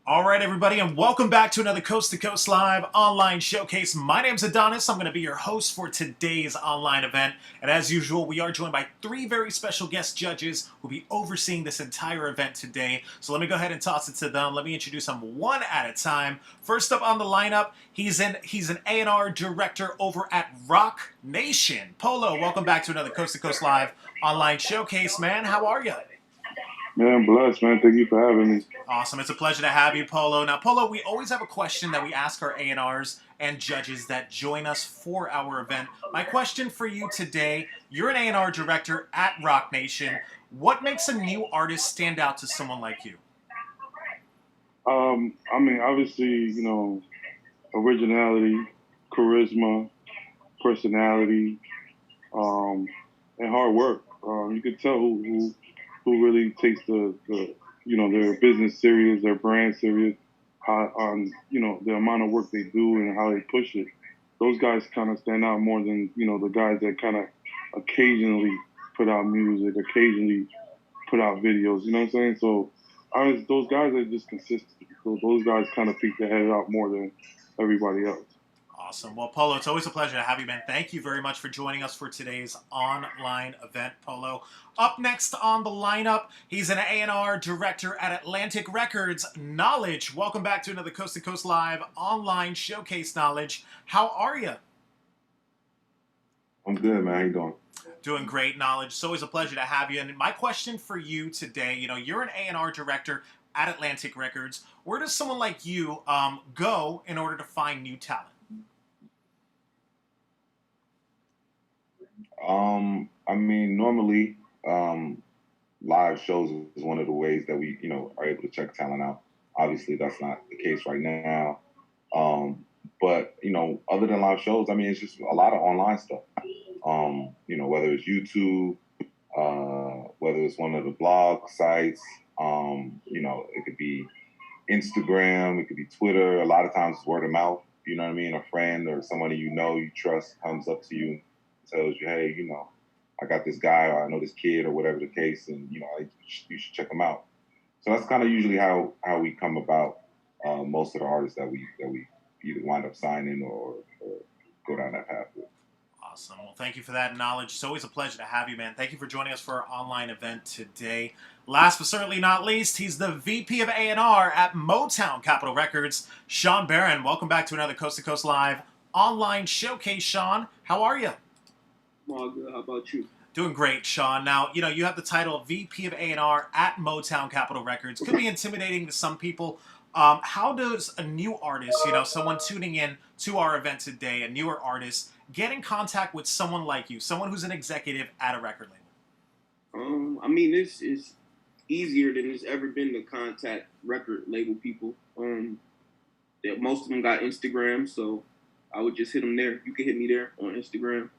All right, everybody, and welcome back to another Coast to Coast Live online showcase. My name's Adonis. I'm going to be your host for today's online event. And as usual, we are joined by three very special guest judges who will be overseeing this entire event today. So let me go ahead and toss it to them. Let me introduce them one at a time. First up on the lineup, he's an A&R director over at Rock Nation. Polo, welcome back to another Coast to Coast Live online showcase, man. How are you? Man, blessed, man. Thank you for having me. Awesome. It's a pleasure to have you, Polo. Now, Polo, we always have a question that we ask our A&Rs and judges that join us for our event. My question for you today, you're an A&R director at Rock Nation. What makes a new artist stand out to someone like you? Obviously, originality, charisma, personality, and hard work. You can tell who really takes their business serious, their brand serious, the amount of work they do and how they push it. Those guys kind of stand out more than, the guys that kind of occasionally put out music, occasionally put out videos, you know what I'm saying? So those guys are just consistent. So those guys kind of pick their head out more than everybody else. Awesome. Well, Polo, it's always a pleasure to have you, man. Thank you very much for joining us for today's online event, Polo. Up next on the lineup, he's an A&R director at Atlantic Records, Knowledge. Welcome back to another Coast to Coast Live online showcase, Knowledge. How are you? I'm good, man. How you doing? Doing great, Knowledge. It's always a pleasure to have you. And my question for you today, you're an A&R director at Atlantic Records. Where does someone like you go in order to find new talent? Normally, live shows is one of the ways that we, are able to check talent out. Obviously, that's not the case right now. But other than live shows, it's just a lot of online stuff. Whether it's YouTube, whether it's one of the blog sites, it could be Instagram, it could be Twitter. A lot of times it's word of mouth. You know what I mean? A friend or somebody you trust comes up to you and tells you, hey, I got this guy or I know this kid or whatever the case, and you should check him out. So that's kind of usually how we come about most of the artists that we either wind up signing or go down that path with. Awesome. Well, thank you for that knowledge. It's always a pleasure to have you, man. Thank you for joining us for our online event today. Last but certainly not least, he's the VP of A&R at Motown Capitol Records, SHAWN BARRON. Welcome back to another Coast to Coast Live online showcase, SHAWN. How are you? I'm all good. How about you? Doing great, SHAWN. Now, you have the title of VP of A&R at Motown Capitol Records. Could be intimidating to some people. How does a new artist, someone tuning in to our event today, a newer artist, get in contact with someone like you, someone who's an executive at a record label? It's easier than it's ever been to contact record label people. Most of them got Instagram, so I would just hit them there. You can hit me there on Instagram.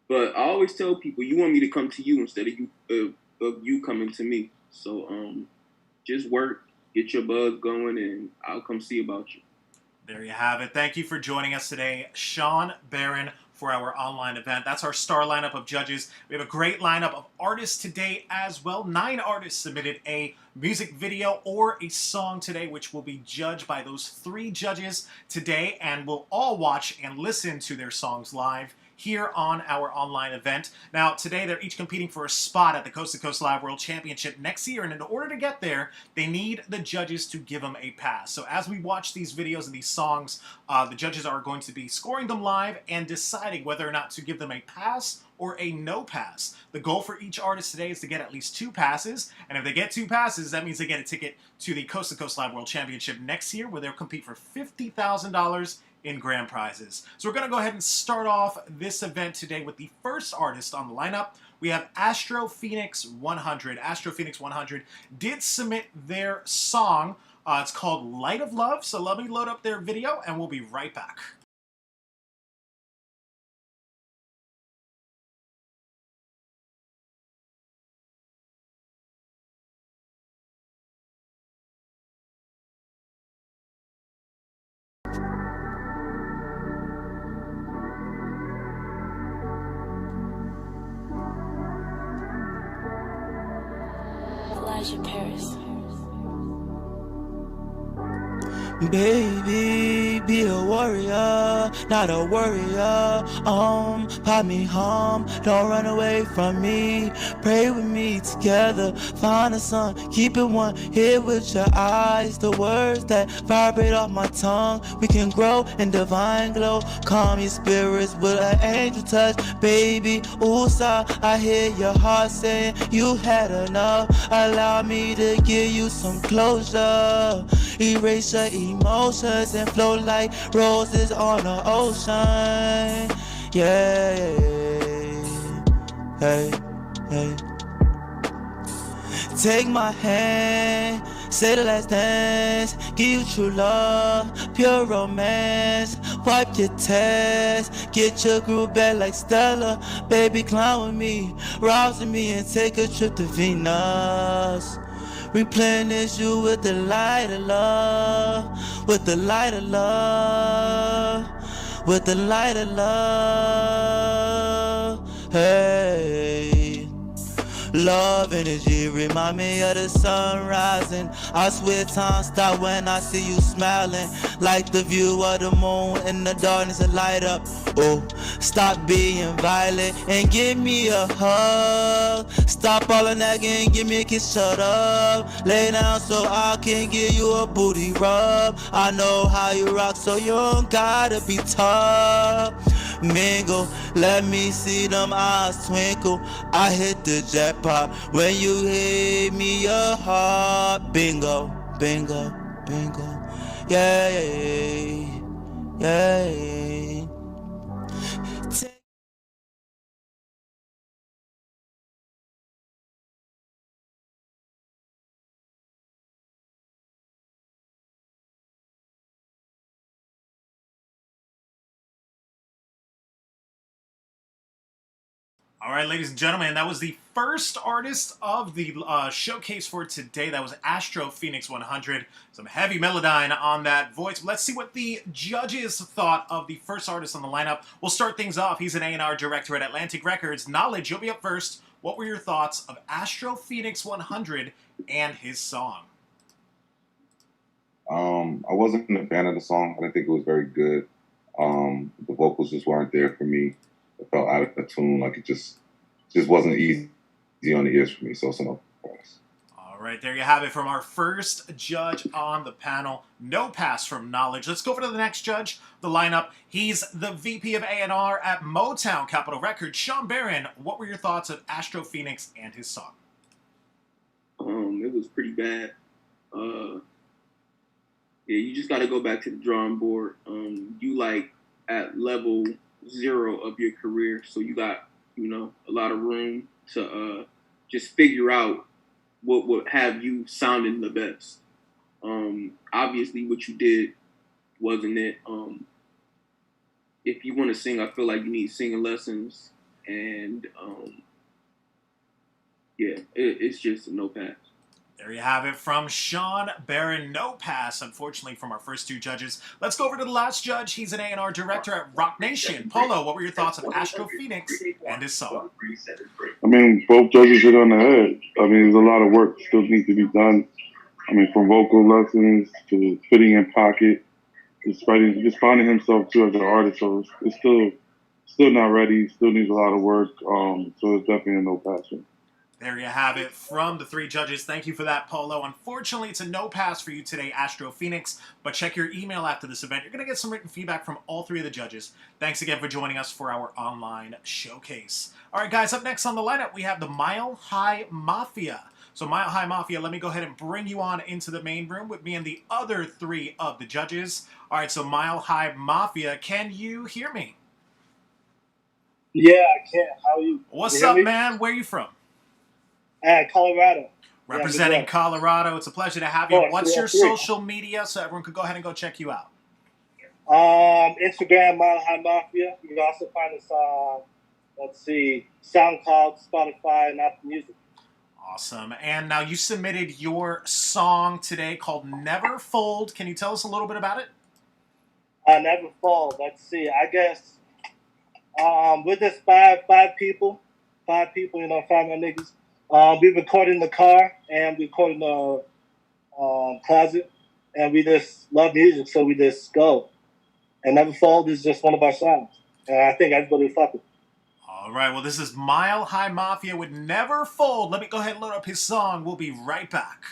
But I always tell people, you want me to come to you instead of you coming to me. So just work, get your buzz going, and I'll come see about you. There you have it. Thank you for joining us today, SHAWN BARRON, for our online event. That's our star lineup of judges. We have a great lineup of artists today as well. 9 artists submitted a music video or a song today, which will be judged by those 3 judges today, and we'll all watch and listen to their songs live here on our online event. Now, today they're each competing for a spot at the Coast to Coast Live World Championship next year, and in order to get there, they need the judges to give them a pass. So as we watch these videos and these songs, the judges are going to be scoring them live and deciding whether or not to give them a pass or a no pass. The goal for each artist today is to get at least 2 passes, and if they get 2 passes, that means they get a ticket to the Coast to Coast Live World Championship next year, where they'll compete for $50,000 in grand prizes. So we're going to go ahead and start off this event today with the first artist on the lineup. We have Astro Phoenix 100. Astro Phoenix 100 did submit their song. It's called Light of Love. So let me load up their video and we'll be right back. Elijah Paris. Baby, be a warrior, not a worrier. Pop me home, don't run away from me. Pray with me together, find a sun, keep it one. Here with your eyes, the words that vibrate off my tongue. We can grow in divine glow. Calm your spirits with an angel touch, baby. Ooh-sa, I hear your heart saying you had enough. Allow me to give you some closure. Erase your emotions and flow like roses on the ocean. Yeah, hey, hey. Take my hand, say the last dance, give you true love, pure romance. Wipe your tears, get your groove back like Stella. Baby, climb with me, rise with me and take a trip to Venus. Replenish you with the light of love, with the light of love, with the light of love. Hey. Love energy, remind me of the sun rising. I swear time stop when I see you smiling. Like the view of the moon in the darkness and light up. Oh, stop being violent and give me a hug. Stop all the nagging and give me a kiss, shut up. Lay down so I can give you a booty rub. I know how you rock so you don't gotta be tough. Mingle, let me see them eyes twinkle. I hit the jackpot when you hit me your heart. Bingo, bingo, bingo. Yeah, yeah, yeah. All right, ladies and gentlemen, that was the first artist of the showcase for today. That was Astro Phoenix 100. Some heavy melodyne on that voice. Let's see what the judges thought of the first artist on the lineup. We'll start things off. He's an A&R director at Atlantic Records. Knowledge, you'll be up first. What were your thoughts of Astro Phoenix 100 and his song? I wasn't a fan of the song. I didn't think it was very good. The vocals just weren't there for me. It felt out of tune. Like it just wasn't easy on the ears for me. So no pass. All right, there you have it from our first judge on the panel. No pass from Knowledge. Let's go over to the next judge, the lineup. He's the VP of A&R at Motown Capitol Records. Sean Barron, what were your thoughts of Astro Phoenix and his song? It was pretty bad. Yeah, you just got to go back to the drawing board. You like at level 0 of your career, so you got a lot of room to just figure out what would have you sounding the best. Obviously, what you did wasn't it. If you want to sing, I feel like you need singing lessons, and it's just a no pass. There you have it from Sean Barron. No pass, unfortunately, from our first two judges. Let's go over to the last judge. He's an A&R director at Rock Nation. Polo, what were your thoughts of Astro Phoenix and his song? I mean, both judges hit on the head. I mean, there's a lot of work still needs to be done. I mean, from vocal lessons to fitting in pocket, just finding himself too as an artist. So it's still not ready. Still needs a lot of work. So it's definitely a no pass. There you have it from the three judges. Thank you for that, Polo. Unfortunately, it's a no pass for you today, Astro Phoenix, but check your email after this event. You're going to get some written feedback from all three of the judges. Thanks again for joining us for our online showcase. All right, guys, up next on the lineup, we have the Mile High Mafia. So Mile High Mafia, let me go ahead and bring you on into the main room with me and the other three of the judges. All right, so Mile High Mafia, can you hear me? Yeah, I can. How are you? What's up, man? Where are you from? Colorado. Representing Colorado. It's a pleasure to have you. What's your social media so everyone could go ahead and go check you out? Instagram, Mile High Mafia. You can also find us on, SoundCloud, Spotify, and Apple Music. Awesome. And now you submitted your song today called Never Fold. Can you tell us a little bit about it? Never Fold. Let's see. I guess we're just five people. 5 people, 5 my niggas. We recorded in the car and we recorded in the closet. and we just love music, so we just go. And Never Fold is just one of our songs, and I think everybody will fuck with it. All right, well, this is Mile High Mafia with Never Fold. Let me go ahead and load up his song. We'll be right back.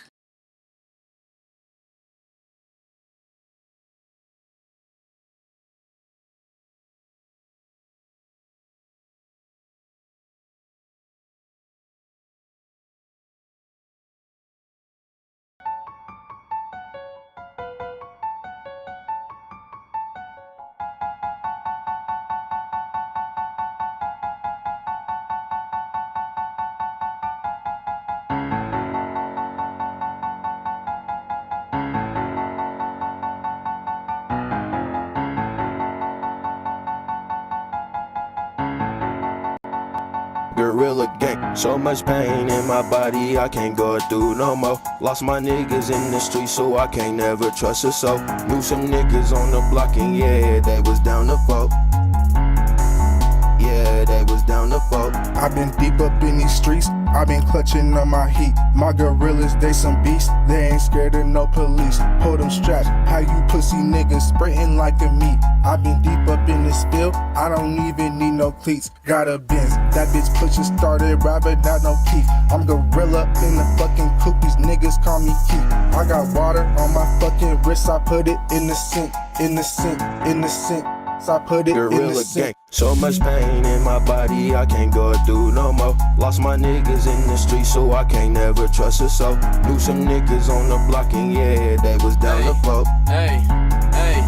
Gorilla gang, so much pain in my body, I can't go through no more. Lost my niggas in the street, so I can't never trust a soul. Knew some niggas on the block, and yeah, they was down to vote. Yeah, they was down to vote. I've been deep up in these streets, I've been clutching on my heat. My gorillas, they some beasts, they ain't scared of no police. Hold them straps, how you pussy niggas sprinting like a meat. I've been deep up in this field, I don't even need no cleats. Got a Benz, that bitch pushing started robbing, not no key. I'm gorilla in the fucking cookies, niggas call me Keith. I got water on my fucking wrist, I put it in the sink, in the sink, in the sink. So I put it Gorilla in the sink. gang, so much pain in my body, I can't go through no more. Lost my niggas in the street, so I can't never trust a soul. Knew some niggas on the block, and yeah, they was down to vote. Hey, hey,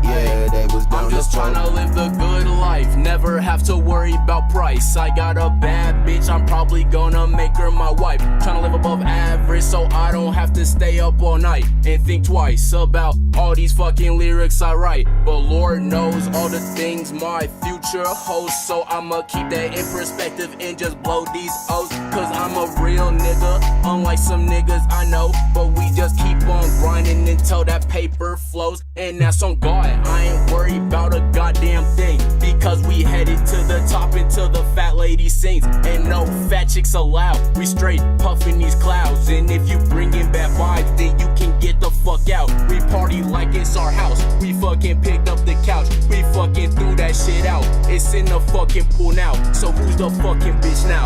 yeah, they was down I'm just to vote. tryna live the good life, never have to worry about price. I got a bad bitch, I'm probably gonna make her my wife. Tryna live above average, so I don't have to stay up all night and think twice about all these fucking lyrics I write. But Lord knows all the things my future holds, so I'ma keep that in perspective and just blow these O's. Cause I'm a real nigga, unlike some niggas I know. But we just keep on grinding until that paper flows, and that's on God. I ain't worried about a goddamn thing, because we headed to the top until the fat lady sings. And no fat chicks allowed, we straight puffing these clouds. And if you bringin' bad vibes, then you can get the fuck out. We party like it's our house, we fucking picked up the couch, we fucking threw that shit out. It's in the fucking pool now, so who's the fucking bitch now?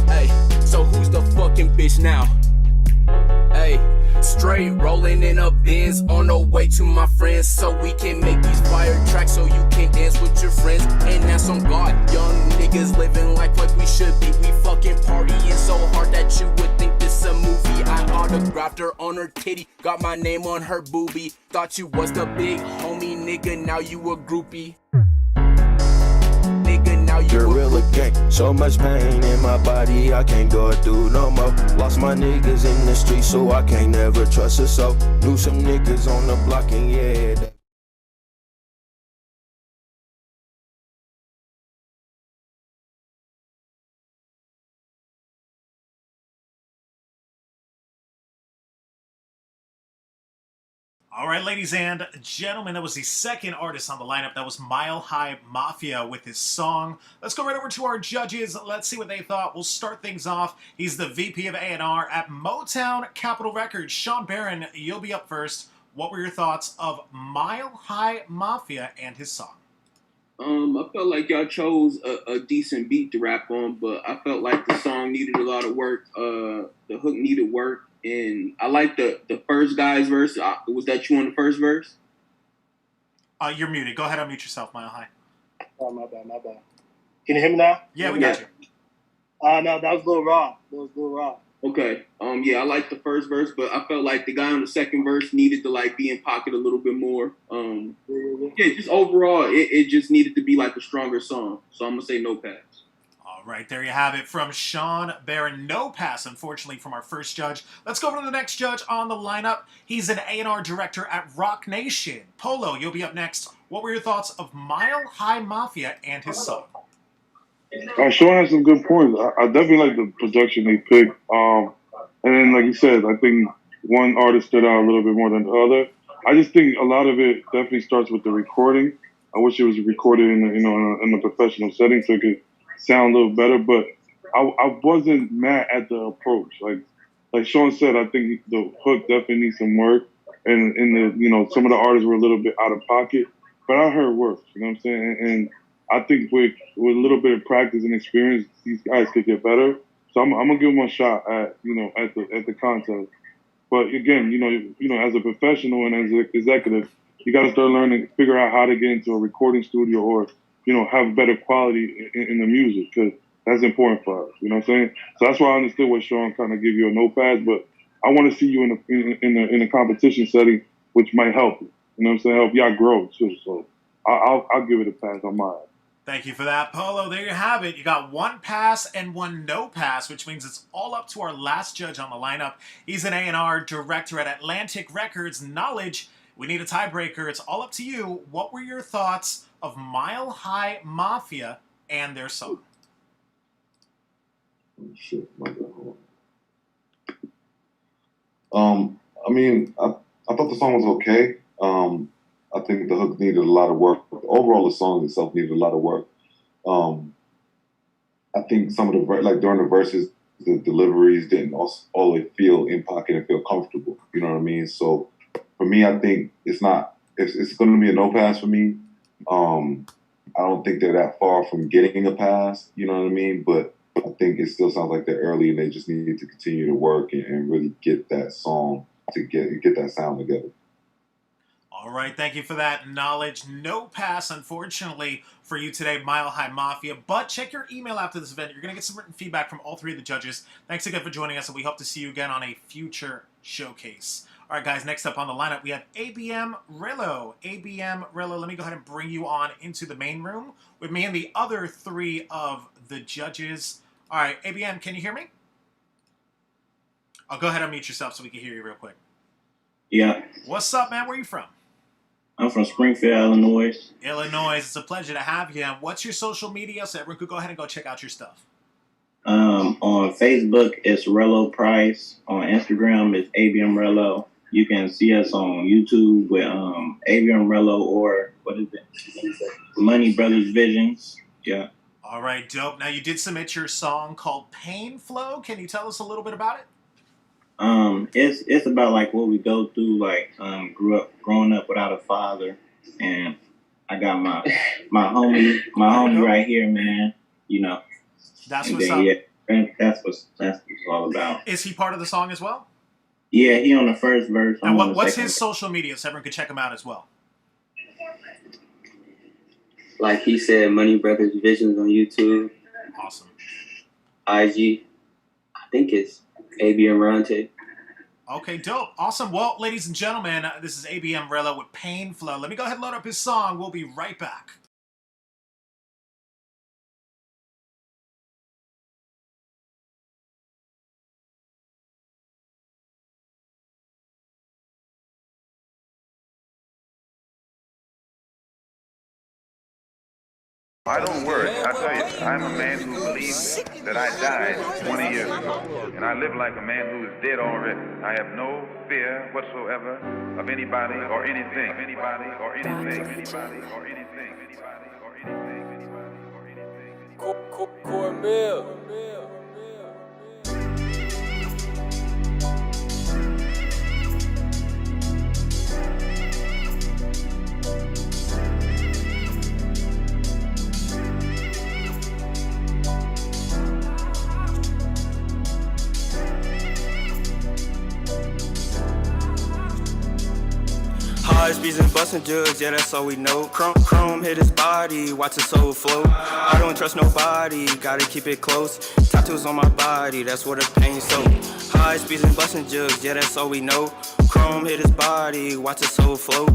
Hey, so who's the fucking bitch now? Hey, straight rolling in a Benz on the way to my friends, so we can make these fire tracks so you can dance with your friends. And that's on God, young niggas living life like we should be. We fucking partying so hard that you would think this a movie. I autographed her on her titty, got my name on her boobie. Thought you was the big homie, nigga, now you a groupie. Nigga, now you Gorilla gang, so much pain in my body, I can't go through no more. Lost my niggas in the street, so I can't never trust a soul. Knew some niggas on the block, and yeah, they All right, ladies and gentlemen, that was the second artist on the lineup. That was Mile High Mafia with his song. Let's go right over to our judges. Let's see what they thought. We'll start things off. He's the VP of A&R at Motown Capitol Records. Sean Barron, you'll be up first. What were your thoughts of Mile High Mafia and his song? I felt like y'all chose a decent beat to rap on, but I felt like the song needed a lot of work. The hook needed work. And I like the first guy's verse. Was that you on the first verse? You're muted. Go ahead, unmute yourself, Mile High. Oh, my bad, my bad. Can you hear me now? Yeah, we got you. No, that was a little raw. Okay. Yeah, I like the first verse, but I felt like the guy on the second verse needed to like be in pocket a little bit more. Yeah, just overall, it just needed to be like a stronger song. So I'm gonna say no pass. All right, there you have it from Sean Barron. No pass, unfortunately, from our first judge. Let's go over to the next judge on the lineup. He's an A&R director at Rock Nation. Polo, you'll be up next. What were your thoughts of Mile High Mafia and his song? Sean has some good points. I definitely like the production they picked. And then, like you said, I think one artist stood out a little bit more than the other. I just think a lot of it definitely starts with the recording. I wish it was recorded in a professional setting so it could sound a little better. But I wasn't mad at the approach. Like Sean said, I think the hook definitely needs some work. and some of the artists were a little bit out of pocket, but I heard worse. You know what I'm saying? And I think with a little bit of practice and experience, these guys could get better. So I'm gonna give them a shot at the contest. But again, as a professional and as an executive, you got to start learning, figure out how to get into a recording studio or have better quality in the music, because that's important for us. You know what I'm saying? So that's why I understood what Sean kind of give you a no pass, but I want to see you in a competition setting, which might help you. You know what I'm saying? Help y'all grow too. So I'll give it a pass on mine. Thank you for that, Polo. There you have it. You got one pass and one no pass, which means it's all up to our last judge on the lineup. He's an A&R director at Atlantic Records. Knowledge. We need a tiebreaker. It's all up to you. What were your thoughts of Mile High Mafia and their song? Shit, my God. I mean, I thought the song was okay. I think the hook needed a lot of work. Overall, the song itself needed a lot of work. I think some of the, during the verses, the deliveries didn't always feel in pocket and feel comfortable. You know what I mean? So for me, I think it's going to be a no pass for me. I don't think they're that far from getting a pass. You know what I mean? But I think it still sounds like they're early and they just need to continue to work and really get that song to get that sound together. All right, thank you for that, Knowledge. No pass, unfortunately, for you today, Mile High Mafia. But check your email after this event. You're going to get some written feedback from all three of the judges. Thanks again for joining us, and we hope to see you again on a future showcase. All right, guys, next up on the lineup, we have ABM Rillo. ABM Rillo, let me go ahead and bring you on into the main room with me and the other three of the judges. All right, ABM, can you hear me? I'll go ahead and unmute yourself so we can hear you real quick. Yeah. What's up, man? Where are you from? I'm from Springfield, Illinois. Illinois. It's a pleasure to have you. What's your social media so everyone could go ahead and go check out your stuff? On Facebook, it's Rello Price. On Instagram, it's ABM Rello. You can see us on YouTube with ABM Rello, or what is it? Money Brothers Visions. Yeah. All right, dope. Now, you did submit your song called Pain Flow. Can you tell us a little bit about it? It's about like what we go through, like growing up without a father, and I got my homie right here, man. You know. That's what's up. Yeah, that's what's all about. Is he part of the song as well? Yeah, he on the first verse. And what's his social media so everyone could check him out as well? Like he said, Money Brothers Visions on YouTube. Awesome. IG, I think it's ABM Ronte. Okay, dope. Awesome. Well, ladies and gentlemen, this is ABM Rello with Pain Flow. Let me go ahead and load up his song. We'll be right back. I don't worry. I tell you, I'm a man who believes that I died 20 years ago. And I live like a man who is dead already. I have no fear whatsoever of anybody or anything. Anybody or anything. Anybody or anything. Anybody or anything. Anybody or anything. Cornmeal. High speeds and busting jugs, yeah, that's all we know. Chrome hit his body, watch his soul flow. I don't trust nobody, gotta keep it close. Tattoos on my body, that's where the pain so. High speeds and busting jugs, yeah, that's all we know. Chrome hit his body, watch his soul flow.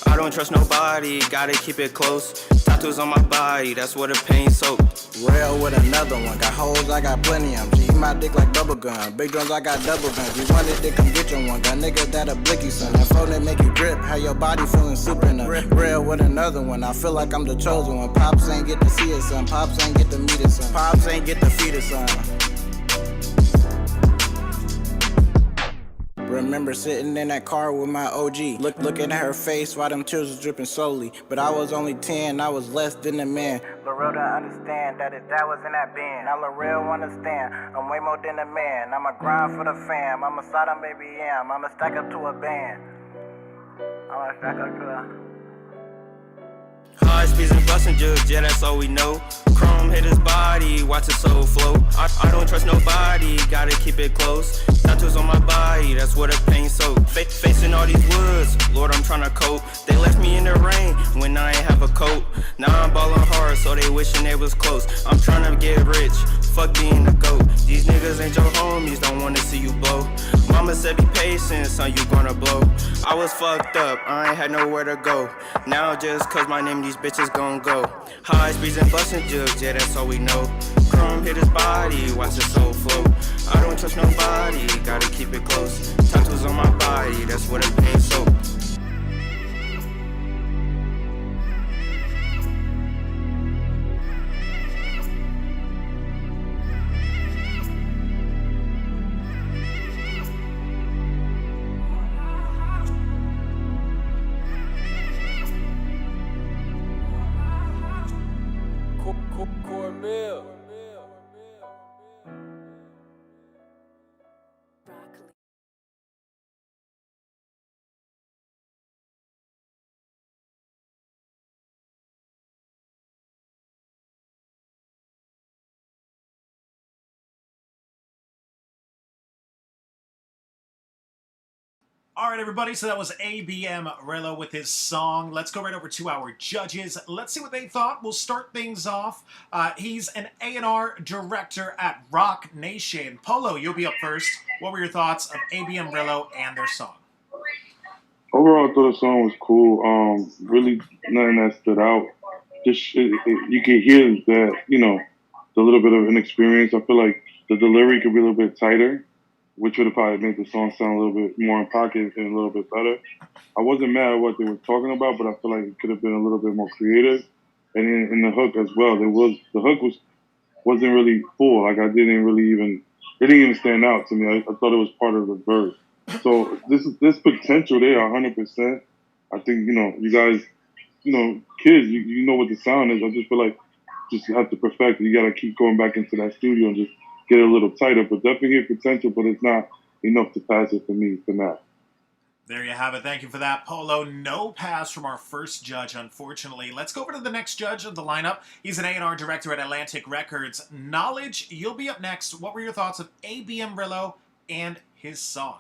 I don't trust nobody, gotta keep it close. Tattoos on my body, that's where the pain so. Rail with another one, got hoes, I got plenty of them. She eat my dick like bubble gum, big drums, I got double guns. You wanted to come get your one, got niggas that'll blick you, son. That phone that make you grip, how your body feeling super enough. Rail with another one, I feel like I'm the chosen one. Pops ain't get to see it, son. Pops ain't get to meet it, son. Pops ain't get to feed it, son. Remember sitting in that car with my OG, looking at her face while them tears was dripping slowly. But I was only 10, I was less than a man. Lorel don't understand that his dad was in that band. Now Lorel understand, I'm way more than a man. I'ma grind for the fam, I'ma slide on baby M, I'ma stack up to a band. High speeds and busting jugs, yeah, that's all we know. Chrome hit his body, watch his soul flow. I don't trust nobody, gotta keep it close. Tattoos on my body, that's where the pain soak. Facing all these woods, Lord, I'm tryna cope. They left me in the rain when I ain't have a coat. Now I'm ballin' hard, so they wishing they was close. I'm tryna get rich, fuck being a goat. These niggas ain't your homies, don't wanna see you blow. Mama said be patient, son, you gonna blow. I was fucked up, I ain't had nowhere to go. Now just cause my name, these bitches gon' go. High speeds and bustin' jugs, yeah, that's all we know. Chrome hit his body, watch his soul flow. I don't trust nobody, gotta keep it close. Tattoos on my body, that's where the pain soak. All right, everybody, so that was ABM Rello with his song. Let's go right over to our judges. Let's see what they thought. We'll start things off. He's an A&R director at Rock Nation. Polo, you'll be up first. What were your thoughts of ABM Rello and their song? Overall, I thought the song was cool. Really, nothing that stood out. Just you could hear that, the little bit of inexperience. I feel like the delivery could be a little bit tighter, which would have probably made the song sound a little bit more in pocket and a little bit better. I wasn't mad at what they were talking about, but I feel like it could have been a little bit more creative. And in the hook as well, the hook wasn't really full. Like it didn't even stand out to me. I thought it was part of the verse. So this potential there, 100%. I think you guys, kids, you know what the sound is. I just feel like just have to perfect it. You got to keep going back into that studio and just get it a little tighter. But definitely have potential, but it's not enough to pass it for me for now. There you have it. Thank you for that, Polo. No pass from our first judge, unfortunately. Let's go over to the next judge of the lineup. He's an A&R director at Atlantic Records. Knowledge, you'll be up next. What were your thoughts of ABM Rello and his song?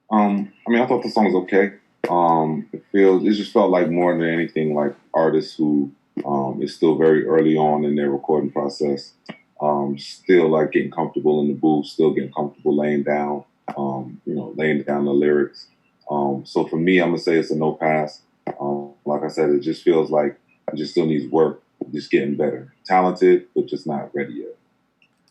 I thought the song was okay. It just felt like more than anything like artists who is still very early on in their recording process, still like getting comfortable in the booth, still getting comfortable laying down the lyrics. So for me, I'm gonna say it's a no pass. Like I said, it just feels like it just still needs work, just getting better. Talented, but just not ready yet.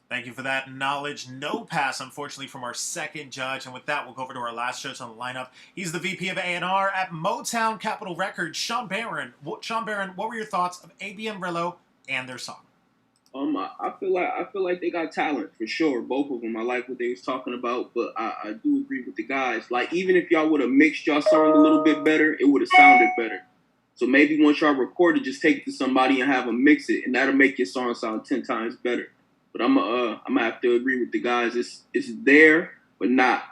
Thank you for that, Knowledge. No pass, unfortunately, from our second judge. And with that, we'll go over to our last judge on the lineup. He's the VP of A&R at Motown Capitol Records, SHAWN BARRON. Sean Barron, what were your thoughts of ABM Rello and their song? I feel like they got talent for sure, both of them. I like what they was talking about, but I do agree with the guys. Like even if y'all would have mixed y'all song a little bit better, it would have sounded better. So maybe once y'all record it, just take it to somebody and have them mix it, and that'll make your song sound 10 times better. But I'm gonna have to agree with the guys. It's there, but not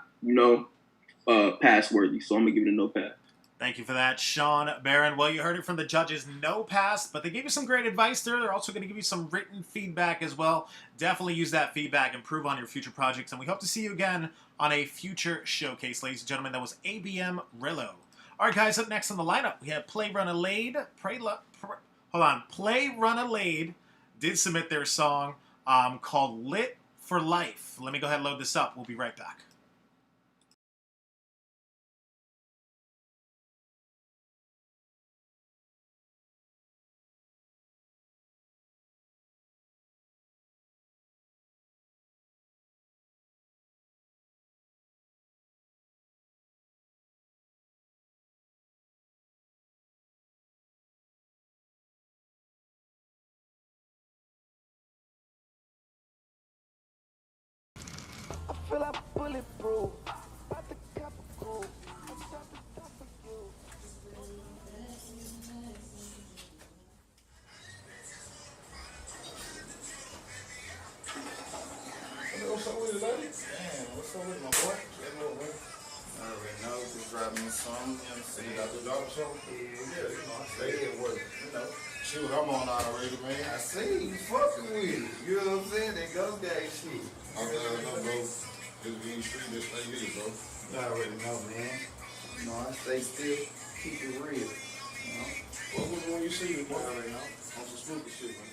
pass worthy. So I'm gonna give it a no pass. Thank you for that, Sean Barron. Well, you heard it from the judges, no pass, but they gave you some great advice there. They're also going to give you some written feedback as well. Definitely use that feedback, improve on your future projects, and we hope to see you again on a future showcase. Ladies and gentlemen, that was ABM Rello. All right, guys, up next on the lineup, we have Play Run a Lade. Play Run a Lade did submit their song called Lit for Life. Let me go ahead and load this up. We'll be right back. Feel like bulletproof. About the cup of cool. I'm something for you. What's up with it, lady? Damn, what's up with my boy? Already. me something, you know what I'm saying? You got the drop show? Yeah, you know, I stay at work, you know. Shoot, I'm on already, man. I see you fucking with it. You know what I'm saying? That ghost gang shit. I'm no, bro. Just being street, just stay lit, bro. You already know, man. You know, I stay still, keep it real. You know? What was when you see me, boy? I already know. On some spooky shit, man.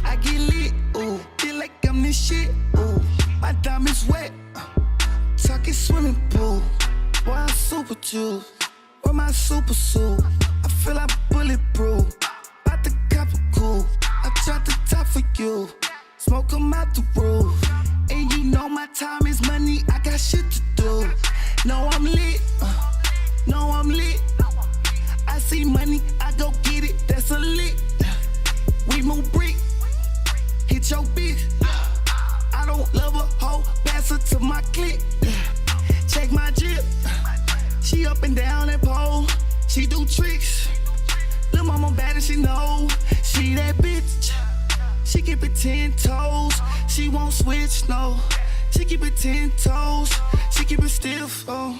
I get lit, ooh, feel like I'm this shit, ooh. My diamonds wet, talking swimming pool. Boy, I'm super juice, wear my super suit. I feel like bulletproof, about to cop a cool. I drop the top for you, smoke 'em out the roof. And you know my time is money, I got shit to do. No, I'm lit, no, I'm lit. I see money, I go get it, that's a lick. We move brick, hit your bitch. I don't love a hoe, pass her to my clique. Check my drip, she up and down that pole. She do tricks, lil' mama bad and she know. She that bitch, she keep it 10 toes. She won't switch, no. She keep it 10 toes, she keep it stiff, oh.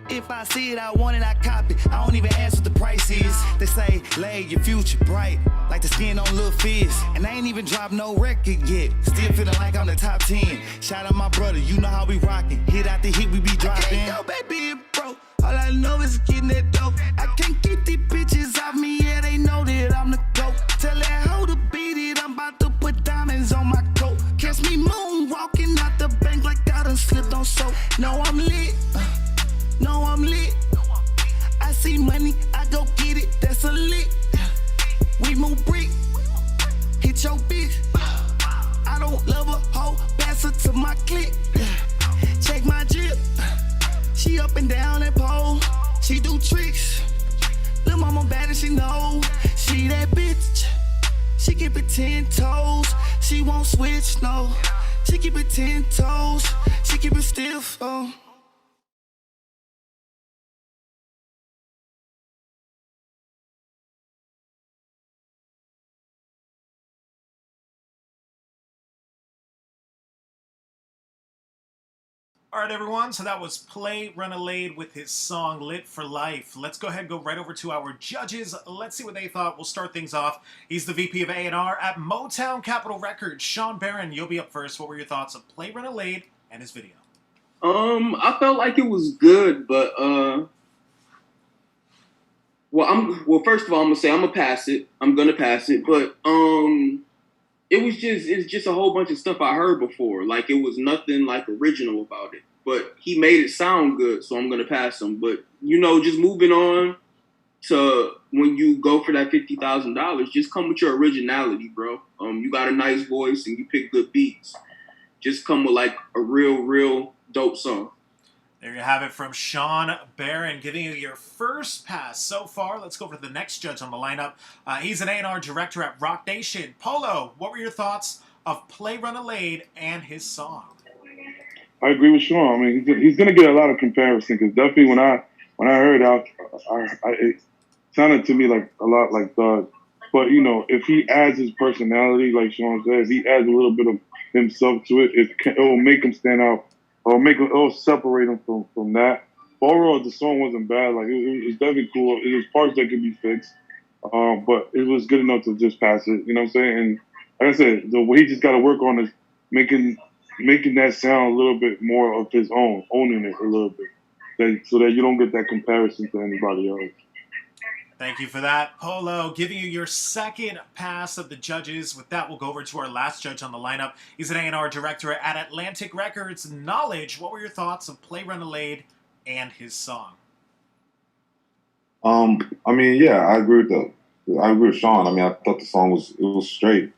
If I see it, I want it, I cop it. I don't even ask what the price is. They say, lay your future bright, like the skin on Lil Fizz. And I ain't even dropped no record yet. Still feeling like I'm the top 10. Shout out my brother, you know how we rockin'. Hit out the hit, we be dropping. Yo, baby, bro. All I know is getting that dope. I can't keep these bitches off me, yeah, they know that I'm the GOAT. Tell that hoe to beat it, I'm about to put diamonds on my coat. Catch me moonwalking out the bank like I done slipped on soap. No, I'm lit. No, I'm lit. I see money, I go get it, that's a lick. We move brick, hit your bitch. I don't love a hoe, pass her to my clique. Check my drip, she up and down that pole. She do tricks, lil' mama bad and she know. She that bitch, she keep it 10 toes. She won't switch, no. She keep it 10 toes, she keep it stiff, oh. All right, everyone, so that was Play Renalade with his song Lit for Life. Let's go ahead and go right over to our judges. Let's see what they thought. We'll start things off. He's the VP of A&R at Motown Capitol Records. Sean Barron, you'll be up first. What were your thoughts of Play Renalade and his video? I felt like it was good, but well, first of all, I'm gonna say I'm gonna pass it. I'm gonna pass it, but it's just a whole bunch of stuff I heard before. Like, it was nothing like original about it. But he made it sound good, so I'm gonna pass him. But just moving on to when you go for that $50,000, just come with your originality, bro. You got a nice voice and you pick good beats. Just come with like a real dope song. There you have it from Sean Barron, giving you your first pass so far. Let's go over to the next judge on the lineup. He's an A&R director at Rock Nation. Polo, what were your thoughts of Play Renalade and his song? I agree with Sean. I mean, he's going to get a lot of comparison because definitely when I heard out, it sounded to me like a lot like Thug. But if he adds his personality, like Sean said, if he adds a little bit of himself to it, it will make him stand out. Or it'll separate him from that. Overall, the song wasn't bad. Like it was definitely cool. There's parts that could be fixed, but it was good enough to just pass it. You know what I'm saying? And like I said, the way he just got to work on is making that sound a little bit more of his own, owning it a little bit, so that you don't get that comparison to anybody else. Thank you for that, Polo. Giving you your second pass of the judges. With that, we'll go over to our last judge on the lineup. He's an A&R director at Atlantic Records. Knowledge, what were your thoughts of Play Renalade and his song? I mean, yeah, I agree with Sean. I mean, I thought the song was straight.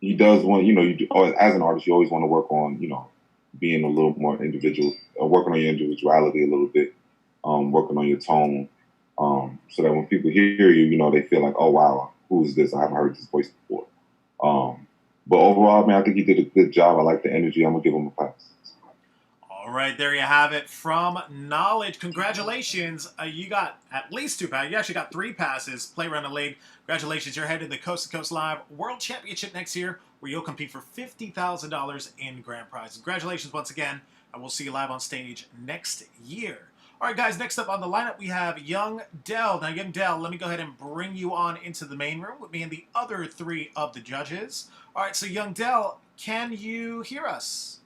He does want, as an artist, you always want to work on, being a little more individual, working on your individuality a little bit, working on your tone. So that when people hear you, they feel like, oh, wow, who's this? I haven't heard this voice before. But overall, man, I think he did a good job. I like the energy. I'm gonna give him a pass. All right, there you have it from Knowledge. Congratulations. You got at least 2 passes. You actually got 3 passes. Play around the league. Congratulations. You're headed to the Coast to Coast Live World Championship next year, where you'll compete for $50,000 in grand prizes. Congratulations once again, and we'll see you live on stage next year. All right, guys, next up on the lineup, we have Young Dell. Now, Young Dell, let me go ahead and bring you on into the main room with me and the other 3 of the judges. All right, so Young Dell, can you hear us?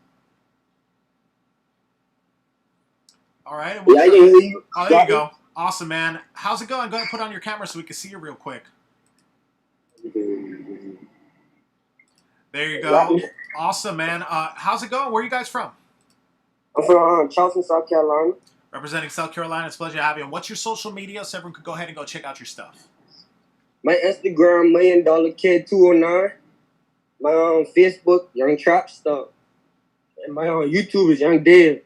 All right. Yeah, I can hear you. Oh, there you go. Awesome, man. How's it going? Go ahead and put on your camera so we can see you real quick. There you go. Awesome, man. How's it going? Where are you guys from? I'm from Charleston, South Carolina. Representing South Carolina. It's a pleasure to have you. And what's your social media so everyone could go ahead and go check out your stuff? My Instagram, $1,000,000Kid209. My Facebook, Young Trap Stuff. And my YouTube is Young Dev.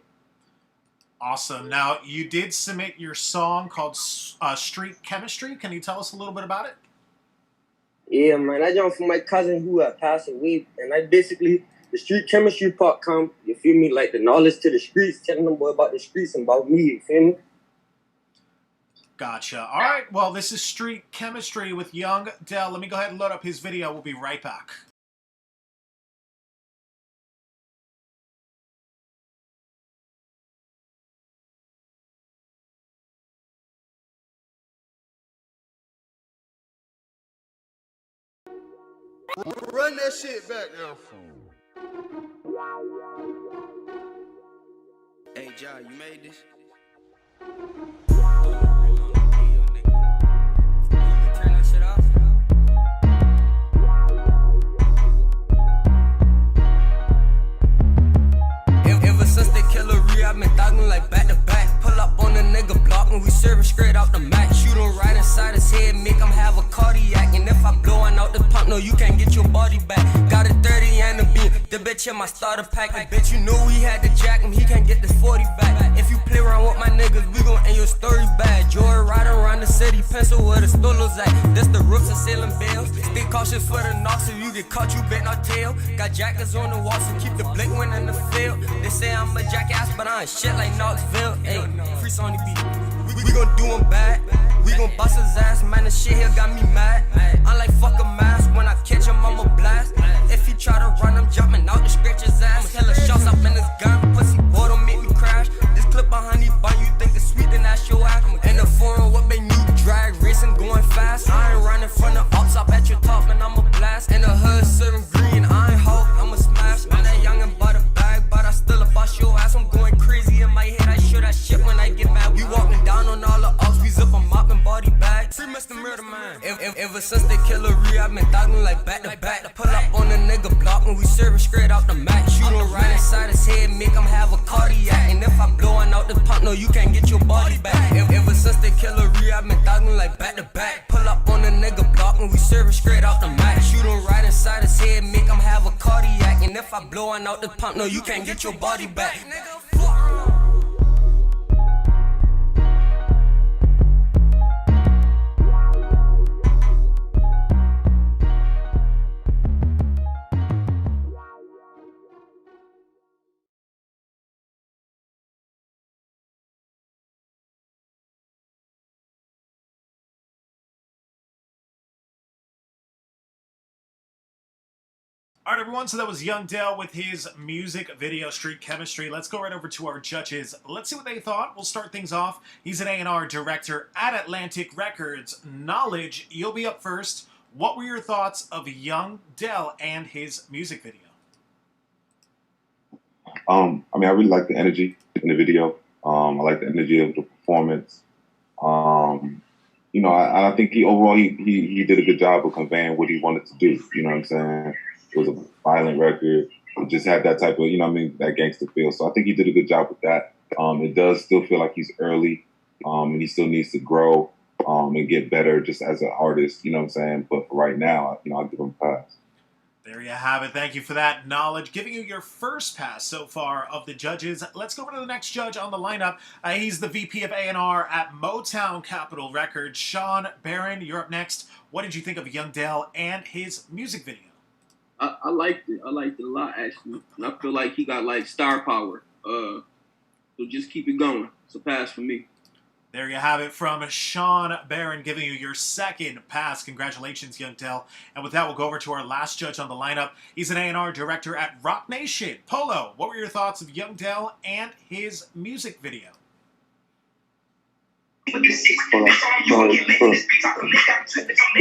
Awesome. Now, you did submit your song called Street Chemistry. Can you tell us a little bit about it? Yeah, man. I jumped from my cousin who had passed away. And I basically, the street chemistry part come, you feel me, like the knowledge to the streets, telling them about the streets and about me, you feel me? Gotcha. All right. Well, this is Street Chemistry with Young Dell. Let me go ahead and load up his video. We'll be right back. Run that shit back now. Hey, Ja, you made this? Turn that shit off. Ever since the killery, I've been thugging like back to back. Pull up on the nigga block when we serving straight out the mat. Shoot him right inside his head, make him have a cardiac. And if I blowing out the pump, no, you can't get your body back. Got a 30 and a beam, the bitch in my starter pack. I bet you knew he had to jack him, he can't get this 40 back. If you play around with my niggas, we gon' end your story bad. Joy riding around the city, pencil where the stolos at. That's the roofs and ceiling bells. Stay cautious for the knocks, if you get caught, you bet not tail. Got jackets on the wall, so keep the blink when in the field. They say I'm a jackass, but I ain't shit like Knoxville. Ayy, free on the beat. We gon' do him bad. We gon' bust his ass, man, the shit here got me mad. I like fuck a mask, when I catch him, I'ma blast. If he try to run, I'm jumping out to scratch his ass. Hella shots up in his gun, pussy boy, don't make me crash. This clip behind these bun, you think it's sweet, then that's your ass. In the foreign, what they new drag racing, going fast. I ain't running from the ups, up at your top, and I'ma blast. In the hood, serving green, I ain't Hulk, I'ma smash. I'm that young and butter bag, but I still a bust your ass. I'm going crazy in my head, I shoot that shit when I get mad. We walking down on all the ups, we zip them up and body bag. Free Mr. Murder Man. Ever since the killery, I've been thugging like back to back. Pull up on the nigga block when we serving straight out the mat. Shoot him right inside his head, make him have a cardiac. And if I'm blowing out the pump, no, you can't get your body back. Ever since the killery, I've been thugging like back to back. Pull up on the nigga block when we serving straight out the mat. Shoot him right inside his head, make him have a cardiac. And if I'm blowing out the pump, no, you can't get your body back. All right, everyone, so that was Young Dell with his music video, Street Chemistry. Let's go right over to our judges. Let's see what they thought. We'll start things off. He's an A&R director at Atlantic Records. Knowledge, you'll be up first. What were your thoughts of Young Dell and his music video? I mean, I really like the energy in the video. I like the energy of the performance. You know, I think he did a good job of conveying what he wanted to do. You know what I'm saying? It was a violent record. It just had that type of, you know what I mean, that gangster feel. So I think he did a good job with that. It does still feel like he's early, and he still needs to grow and get better just as an artist, you know what I'm saying? But for right now, you know, I'll give him a pass. There you have it. Thank you for that knowledge. Giving you your first pass so far of the judges. Let's go over to the next judge on the lineup. He's the VP of A&R at Motown Capitol Records. SHAWN, BARRON, you're up next. What did you think of Young Dell and his music video? I liked it. I liked it a lot, actually. And I feel like he got like star power. So just keep it going. It's a pass for me. There you have it from Sean Barron giving you your second pass. Congratulations, Young Dell. And with that, we'll go over to our last judge on the lineup. He's an A&R director at Rock Nation. Polo, what were your thoughts of Young Dell and his music video? Yeah,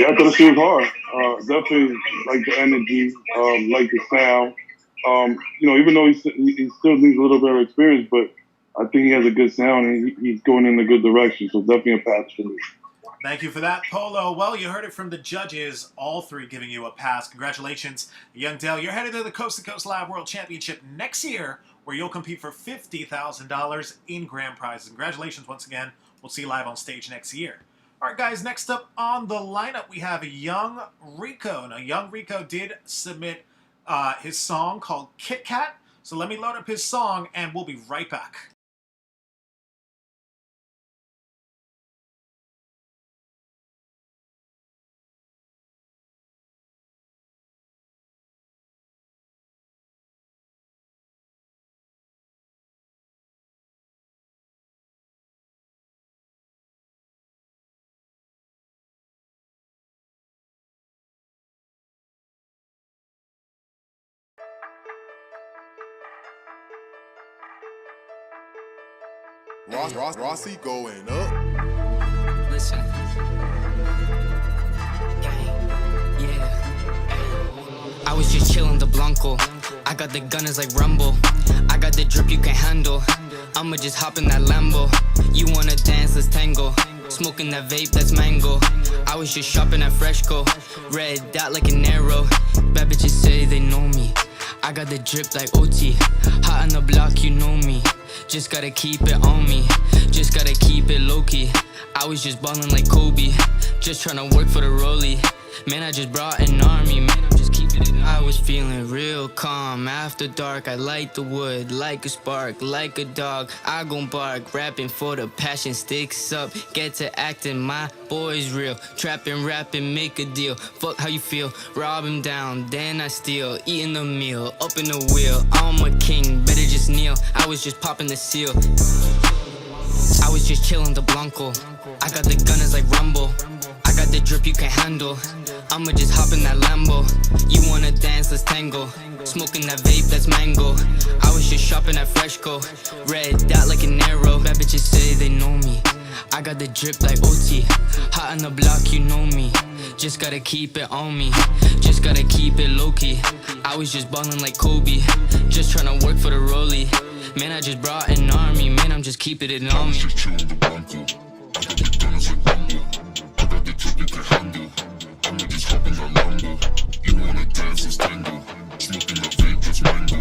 I thought she was hard. Definitely like the energy, like the sound. Even though he still needs a little bit of experience, but I think he has a good sound and he's going in a good direction. So definitely a pass for me. Thank you for that, Polo. Well, you heard it from the judges, all three giving you a pass. Congratulations, Young Dell. You're headed to the Coast to Coast Live World Championship next year, where you'll compete for $50,000 in grand prizes. Congratulations once again. We'll see you live on stage next year. All right, guys, next up on the lineup, we have Young Rico. Now, Young Rico did submit his song called Kit Kat. So let me load up his song, and we'll be right back. Rossi going up. Listen. Yeah. I was just chillin' the Blanco. I got the gunners like Rumble. I got the drip you can handle. I'ma just hop in that Lambo. You wanna dance, let's tango. Smoking that vape, that's mango. I was just shopping at Freshco. Red dot like an arrow. Bad bitches say they know me. I got the drip like OT. Hot on the block, you know me. Just gotta keep it on me. Just gotta keep it low-key. I was just ballin' like Kobe. Just tryna work for the rollie. Man, I just brought an army. Man, I'm just keeping it. I was feeling real calm. After dark, I light the wood like a spark, like a dog. I gon' bark, rapping for the passion sticks up. Get to acting, my boy's real. Trapping, rapping, make a deal. Fuck how you feel. Rob him down, then I steal. Eating the meal, up in the wheel. I'm a king, better just kneel. I was just popping the seal. I was just chillin' the Blanco. I got the gunners like Rumble. I got the drip you can handle. I'ma just hop in that Lambo. You wanna dance, let's tango. Smoking that vape, that's mango. I was just shopping at Freshco. Red dot like an arrow. Bad bitches say they know me. I got the drip like OT. Hot on the block, you know me. Just gotta keep it on me. Just gotta keep it low-key. I was just ballin' like Kobe. Just tryna work for the rollie. Man, I just brought an army. Man, I'm just keeping it on me. I'ma just hop in that Lambo. You wanna dance, let's tango. Smoking that vape, that's mango.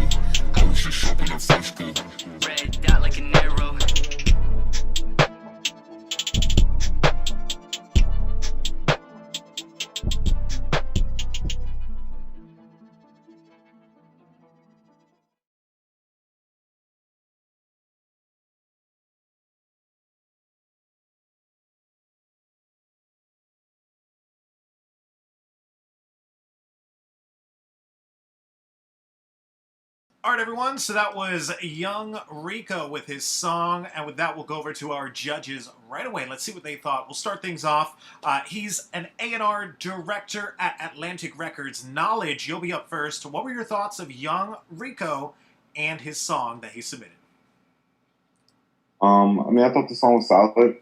I was just shopping at Freshco. Red dot like an arrow. All right, everyone, so that was Young Rico with his song, and with that, we'll go over to our judges right away. Let's see what they thought. We'll start things off. He's an A&R director at Atlantic Records. Knowledge, you'll be up first. What were your thoughts of Young Rico and his song that he submitted? I thought the song was solid.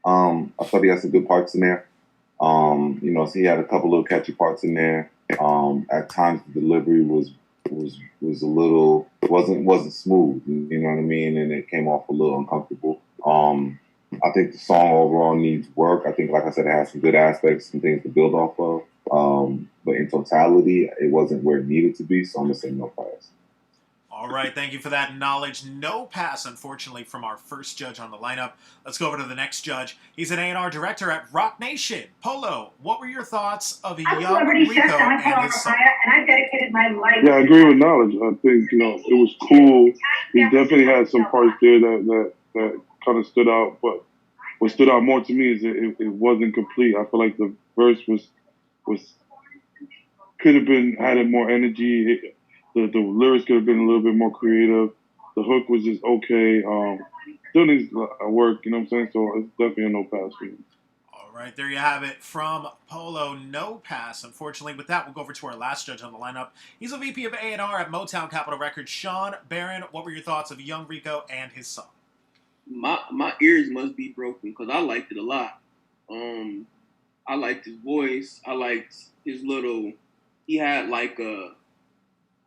I thought he had some good parts in there. So he had a couple little catchy parts in there. At times the delivery was a little wasn't smooth, you know what I mean, and it came off a little uncomfortable. I think the song overall needs work. I think, like I said, it has some good aspects and things to build off of. But in totality, it wasn't where it needed to be, so I'm gonna say no pass. All right, thank you for that knowledge. No pass, unfortunately, from our first judge on the lineup. Let's go over to the next judge. He's an A&R director at Rock Nation. Polo, what were your thoughts of Young Rico and his song? And I dedicated my life. Yeah, I agree with knowledge. I think it was cool. He definitely had some parts there that kind of stood out. But what stood out more to me is it wasn't complete. I feel like the verse was could have been had more energy. The lyrics could have been a little bit more creative. The hook was just okay. Still needs work, you know what I'm saying? So it's definitely a no pass for me. All right, there you have it from Polo, no pass. Unfortunately, with that, we'll go over to our last judge on the lineup. He's a VP of A&R at Motown Capitol Records. Shawn Barron, what were your thoughts of Young Rico and his song? My ears must be broken because I liked it a lot. I liked his voice. I liked his little. He had like a.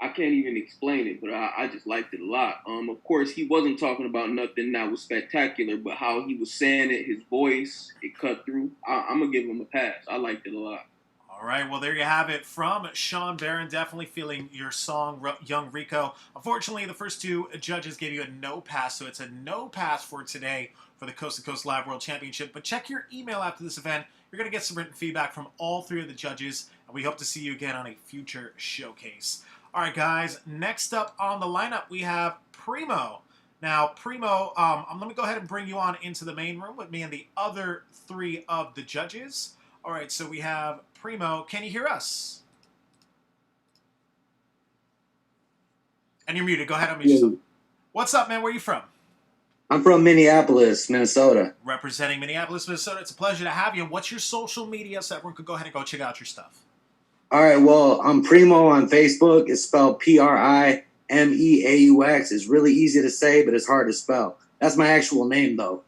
I can't even explain it, but I just liked it a lot. Of course, he wasn't talking about nothing that was spectacular, but how he was saying it, his voice, it cut through. I'm gonna give him a pass. I liked it a lot. All right, well, there you have it from Shawn Barron. Definitely feeling your song, Young Rico. Unfortunately, the first two judges gave you a no pass, so it's a no pass for today for the Coast to Coast Live World Championship. But check your email after this event. You're going to get some written feedback from all three of the judges, and we hope to see you again on a future showcase. All right, guys, next up on the lineup, we have Primo. Now, Primo, let me go ahead and bring you on into the main room with me and the other three of the judges. All right, so we have Primo. Can you hear us? And you're muted. Go ahead and mute yourself. What's up, man? Where are you from? I'm from Minneapolis, Minnesota. Representing Minneapolis, Minnesota. It's a pleasure to have you. What's your social media so everyone could go ahead and go check out your stuff? All right, well, I'm Primo on Facebook. It's spelled Primeux. It's really easy to say, but it's hard to spell. That's my actual name, though.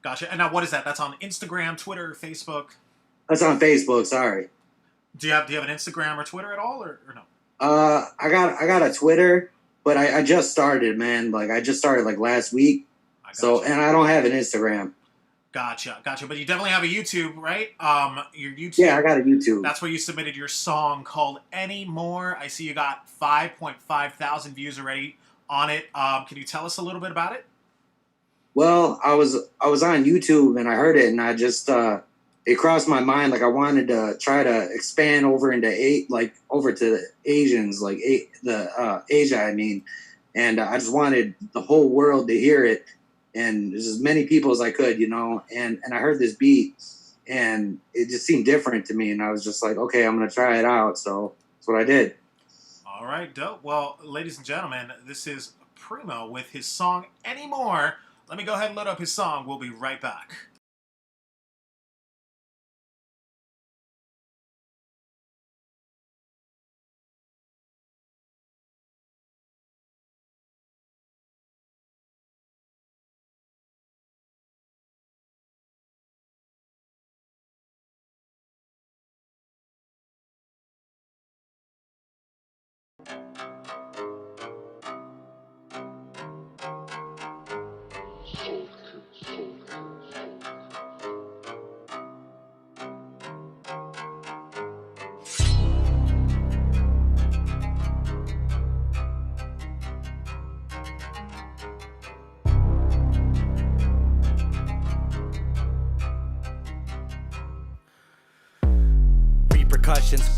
Gotcha. And now what is that? That's on Instagram, Twitter, Facebook? That's on Facebook, sorry. Do you have an Instagram or Twitter at all, or no? I got a Twitter, but I just started, man. Like, I just started, like, last week. And I don't have an Instagram. Gotcha. But you definitely have a YouTube, right? Your YouTube. Yeah, I got a YouTube. That's where you submitted your song called Anymore. I see you got 5.5 thousand views already on it. Can you tell us a little bit about it? Well, I was on YouTube and I heard it and I just it crossed my mind, like I wanted to try to expand over into over to the Asians, like Asia, I mean, and I just wanted the whole world to hear it. And there's as many people as I could, you know, and I heard this beat and it just seemed different to me. And I was just like, okay, I'm going to try it out. So that's what I did. All right, dope. Well, ladies and gentlemen, this is Primo with his song Anymore. Let me go ahead and load up his song. We'll be right back.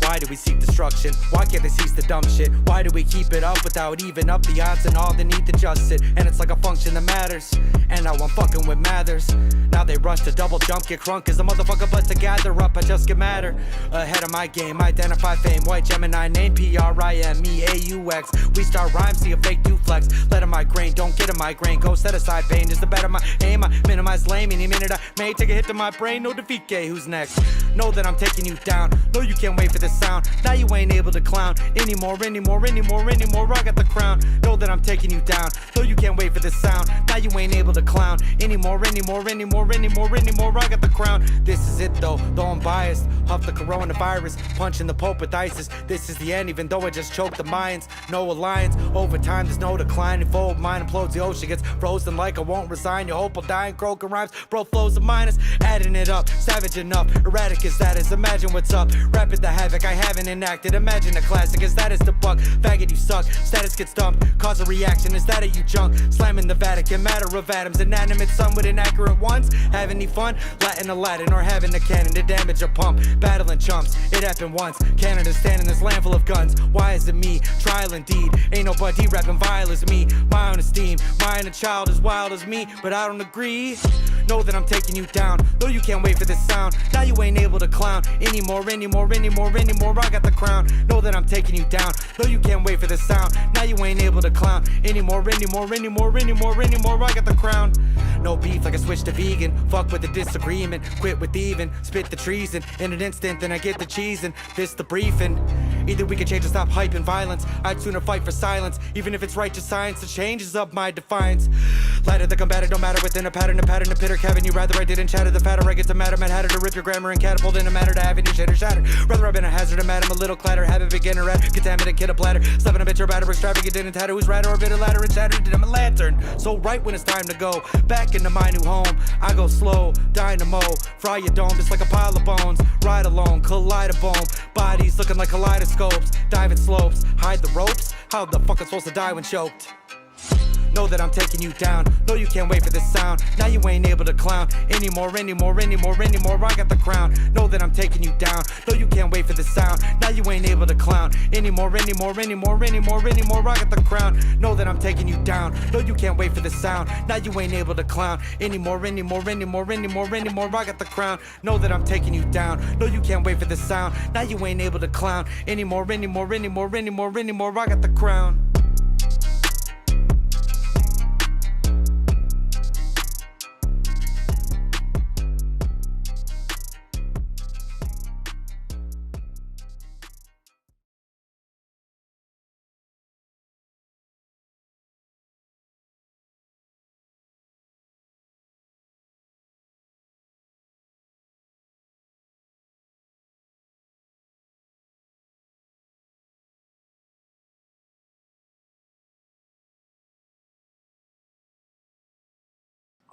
Why do we seek destruction? Why can't they cease the dumb shit? Why do we keep it up without even up the odds and all the need to adjust it? And it's like a function that matters. And now I'm fucking with Mathers. Now they rush to double jump, get crunk as a motherfucker, but to gather up, I just get madder. Ahead of my game, identify fame. White Gemini name, PRIMEAUX. We start rhymes, see a fake duplex. Let a migraine, don't get a migraine. Go set aside pain, is the better my aim. I minimize lame, any minute I may take a hit to my brain. No defeat, gay, who's next? Know that I'm taking you down. No, you can't wait for the sound. Now you ain't able to clown anymore. I got the crown. Know that I'm taking you down. No, you can't wait for the sound. Now you ain't able to clown anymore. I got the crown. This is it though I'm biased. Huff the coronavirus, punching the Pope with ISIS. This is the end, even though I just choked the Mayans. No alliance, over time there's no decline. If old mind implodes, the ocean gets frozen like I won't resign. Your hope will die in croaking rhymes. Bro flows of minus, adding it up, savage enough, erratic as that is. Imagine what's up, rapid the havoc I haven't enacted. Imagine a classic as that is the buck. Faggot, you suck, status gets dumped. Cause a reaction, is that a you junk? Slamming the Vatican, matter of atoms. Inanimate sun with inaccurate ones. Having any fun? Latin Aladdin or having a cannon to damage a pump. Battling chumps, it happened once. Canada standing this land full of guns. Why is it me? Trial indeed. Ain't nobody rapping vile as me. My own esteem. dream. Mine a child as wild as me, but I don't agree. Know that I'm taking you down, though you can't wait for this sound. Now you ain't able to clown anymore. I got the crown. Know that I'm taking you down, though you can't wait for this sound. Now you ain't able to clown anymore. I got the crown. No beef like I switched to vegan. Fuck with the disagreement, quit with even. Spit the treason in an instant, then I get the cheese and this the briefing. Either we can change or stop hype and violence. I'd sooner fight for silence, even if it's righteous science. The changes of my defiance. Lighter the combative, don't matter within a pattern, pitter Kevin. You rather I didn't chatter, the fatter I get to matter. Mad hatter to rip your grammar and catapult in a matter to having your shit or shattered. Rather I've been a hazard, a madam, a little clatter. Habit beginner at contaminant, kid a platter. Stuffing a bitch or batter, extravagant, didn't tatter. Who's rather or bitter ladder and shattered? Did I'm a lantern. So right when it's time to go back into my new home, I go slow, dynamo, fry your dome just like a pile of bones. Ride alone, collide a bone. Bodies looking like kaleidoscopes. Diving slopes, hide the ropes. How the fuck I'm supposed to die when choked? Know that I'm taking you down, though you can't wait for this sound. Now you ain't able to clown anymore. I got the crown. Know that I'm taking you down, though you can't wait for this sound. Now you ain't able to clown anymore. I got the crown. Know that I'm taking you down, though you can't wait for this sound. Now you ain't able to clown anymore. I got the crown. Know that I'm taking you down, though you can't wait for this sound. Now you ain't able to clown anymore. I got the crown.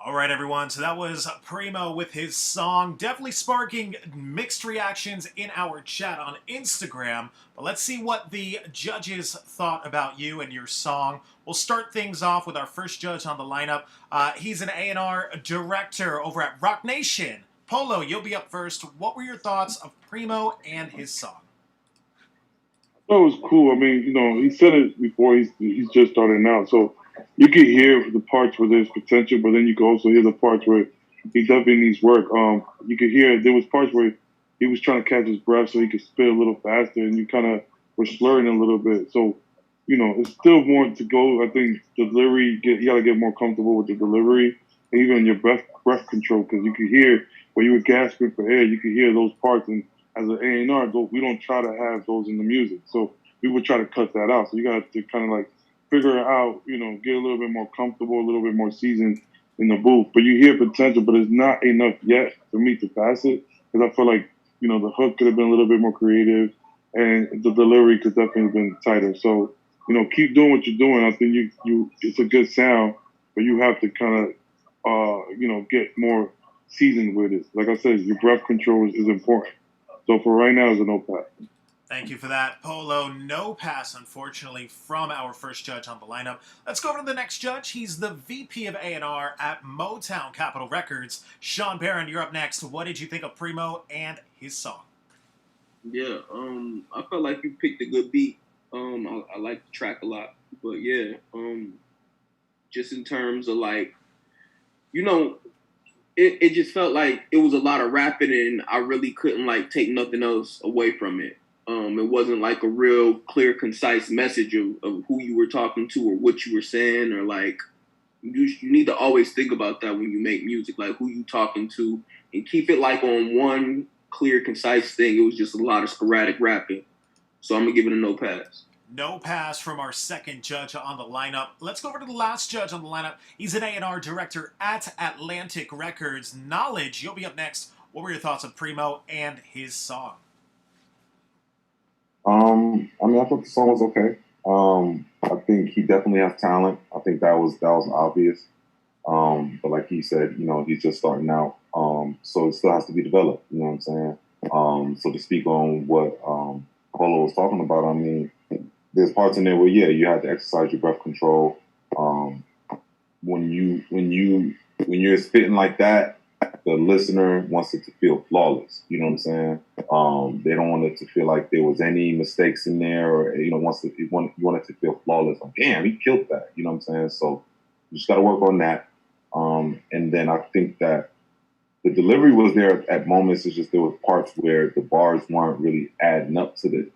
All right, everyone. So that was Primo with his song, definitely sparking mixed reactions in our chat on Instagram. But let's see what the judges thought about you and your song. We'll start things off with our first judge on the lineup. He's an A&R director over at Rock Nation. Polo, you'll be up first. What were your thoughts of Primo and his song? That was cool. I mean, he said it before. He's just starting out, so you could hear the parts where there's potential, but then you could also hear the parts where he definitely needs work. You could hear there was parts where he was trying to catch his breath so he could spit a little faster, and you kind of were slurring a little bit. So, it's still more to go. I think the delivery, you got to get more comfortable with the delivery, and even your breath control, because you could hear where you were gasping for air. You could hear those parts, and as an A&R, we don't try to have those in the music. So we would try to cut that out. So you got to kind of like figure it out, get a little bit more comfortable, a little bit more seasoned in the booth. But you hear potential, but it's not enough yet for me to pass it, because I feel like, the hook could have been a little bit more creative, and the delivery could definitely have been tighter. So, keep doing what you're doing. I think it's a good sound, but you have to kind of, get more seasoned with it. Like I said, your breath control is important. So for right now, it's a no pass. Thank you for that, Polo. No pass, unfortunately, from our first judge on the lineup. Let's go over to the next judge. He's the VP of A&R at Motown Capitol Records. Sean Barron, you're up next. What did you think of Primo and his song? Yeah, I felt like you picked a good beat. I like the track a lot. But yeah, just in terms of like, it just felt like it was a lot of rapping, and I really couldn't like take nothing else away from it. It wasn't like a real clear, concise message of who you were talking to or what you were saying, or like you need to always think about that when you make music, like who you talking to, and keep it like on one clear, concise thing. It was just a lot of sporadic rapping, so I'm gonna give it a no pass. No pass from our second judge on the lineup. Let's go over to the last judge on the lineup. He's an A&R director at Atlantic Records. Knowledge, you'll be up next. What were your thoughts of Primo and his song? I thought the song was okay. I think he definitely has talent. I think that was obvious. But like he said, he's just starting out. So it still has to be developed. You know what I'm saying? So to speak on what Polo was talking about, I mean, there's parts in there where you have to exercise your breath control. When you're spitting like that, the listener wants it to feel flawless. You know what I'm saying? They don't want it to feel like there was any mistakes in there, or you want it to feel flawless. Like, damn, he killed that. You know what I'm saying? So You just got to work on that. And then I think that the delivery was there at moments. It's just there were parts where the bars weren't really adding up to the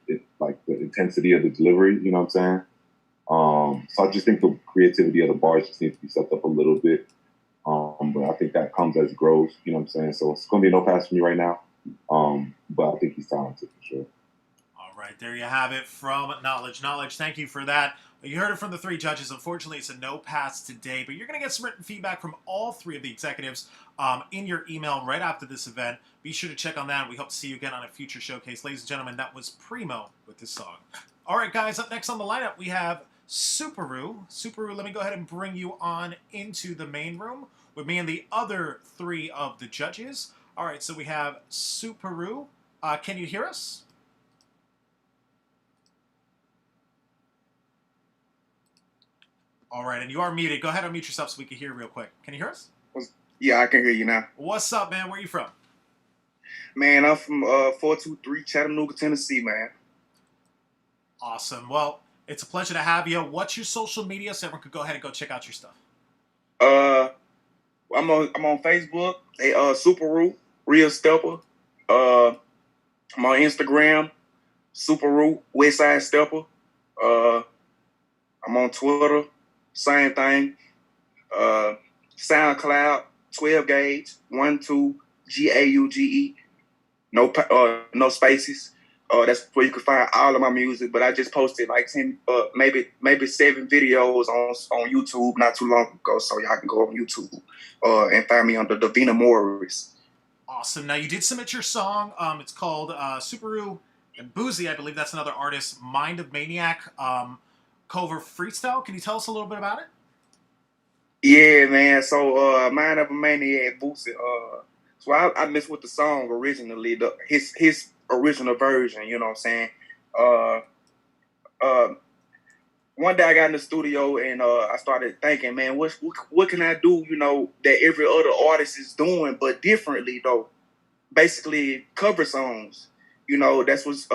intensity of the delivery. You know what I'm saying? So I just think the creativity of the bars just needs to be stepped up a little bit. But I think that comes as it grows. You know what I'm saying? So it's going to be no pass for me right now. But I think he's talented for sure. All right, there you have it from Knowledge. Knowledge, thank you for that. You heard it from the three judges. Unfortunately, it's a no pass today, but you're going to get some written feedback from all three of the executives in your email right after this event. Be sure to check on that. We hope to see you again on a future showcase. Ladies and gentlemen, that was Primo with this song. All right, guys, up next on the lineup, we have Subaru. Subaru, let me go ahead and bring you on into the main room with me and the other three of the judges. All right, so we have Subaru. Can you hear us? All right, and you are muted. Go ahead and mute yourself so we can hear real quick. Can you hear us? Yeah, I can hear you now. What's up, man? Where are you from? Man, I'm from 423 Chattanooga, Tennessee, man. Awesome. Well, it's a pleasure to have you. What's your social media so everyone could go ahead and go check out your stuff? I'm on Facebook. Subaru, Real Stepper. I'm on Instagram, Subaru, Westside Stepper. I'm on Twitter, same thing. SoundCloud, 12 gauge, 12 GAUGE. No spaces. That's where you can find all of my music. But I just posted like 10, maybe 7 videos on YouTube not too long ago, so y'all can go on YouTube and find me under Davina Morris. Awesome. Now you did submit your song. It's called Subaru and Boozy. I believe that's another artist. Mind of Maniac cover freestyle. Can you tell us a little bit about it? Yeah, man. So Mind of a Maniac Boozy. So I messed with the song originally, his original version, you know what I'm saying? One day I got in the studio and I started thinking, man, what can I do, you know, that every other artist is doing, but differently though. Basically cover songs. You know, that's what's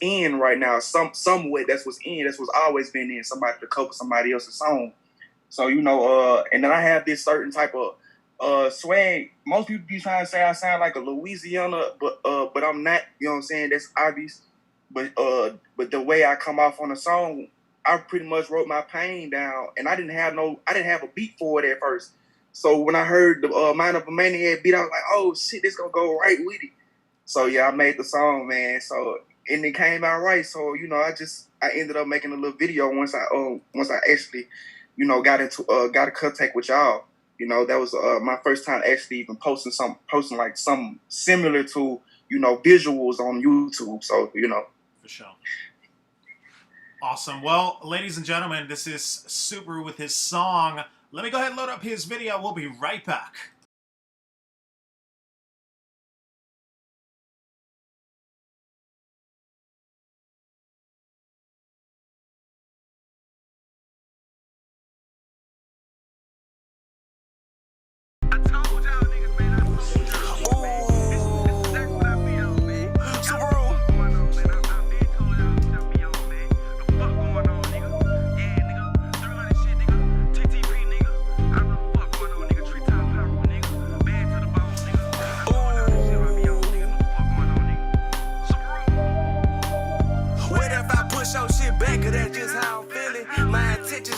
in right now. Some way that's what's in, that's what's always been in, somebody to cover somebody else's song. So, you know, and then I have this certain type of swag. Most people be trying to say I sound like a Louisiana, but I'm not, you know what I'm saying? That's obvious. But the way I come off on a song, I pretty much wrote my pain down, and I didn't have a beat for it at first. So when I heard the Mind of a Maniac beat, I was like, oh shit, this gonna go right with it. So yeah, I made the song, man. So and it came out right. So you know, I ended up making a little video once I actually, you know, got in contact with y'all. You know, that was my first time actually even posting like something similar to, you know, visuals on YouTube. So you know, for sure. Awesome. Well, ladies and gentlemen, this is Subaru with his song. Let me go ahead and load up his video. We'll be right back.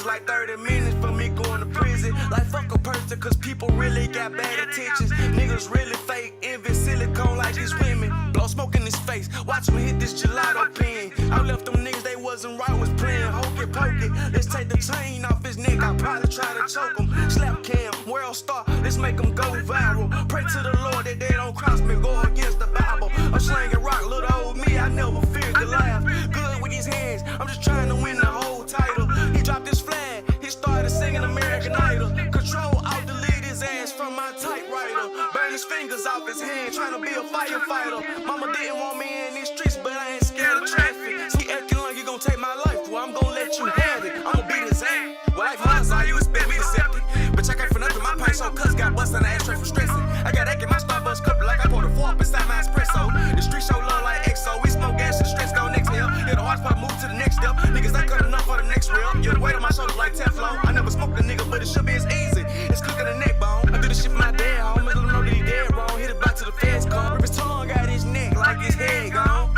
Like 30 minutes for me going to prison. Like fuck a person, cause people really got bad intentions. Niggas really fake, envy silicone like these women. Blow smoke in his face, watch me hit this gelato pen. I left them niggas, they wasn't right, was playing hokey pokey. Let's take the chain off his neck, I probably try to choke him. Slap cam, world star, let's make him go viral. Pray to the Lord that they don't cross me, go against the Bible. I'm slanging rock, little old me, I never feared to laugh. Good with these hands, I'm just trying to win the whole title. He dropped his flag, he started singing American Idol. Control, I'll delete his ass from my typewriter. Burn his fingers off his hand, trying to be a firefighter. Mama didn't want me in these streets, but I ain't scared of traffic. See, acting like you gon' take my life, well, I'm gon' let you have it. I'ma beat his ass. Well, life hard, all you expect me to accept it. Bitch, I can't for nothing, my pain so cuss got bust in the ashtray from stressing. I got egg in my Starbucks cup like I poured a 4 up inside my espresso. The street show love like XO, we smoke gas and the stress go next hill. Yeah, the hardest part move to the next step. Niggas ain't cut enough for the next rail. Yeah, the weight on my shoulders like Teflon. I never smoked a nigga, but but it should be as easy. It's cooking the neck bone. I do this shit for my dad, home. Let him know that he dead wrong. Hit it back to the feds come. Rip his tongue out his neck like his head gone.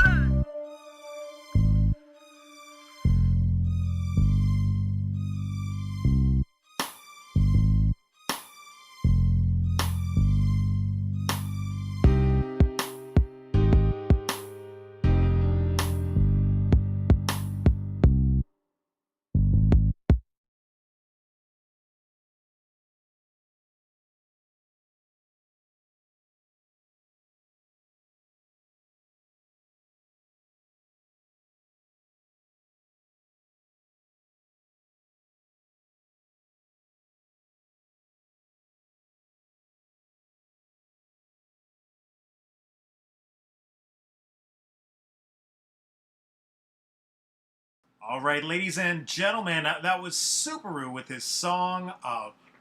All right, ladies and gentlemen, that was Subaru with his song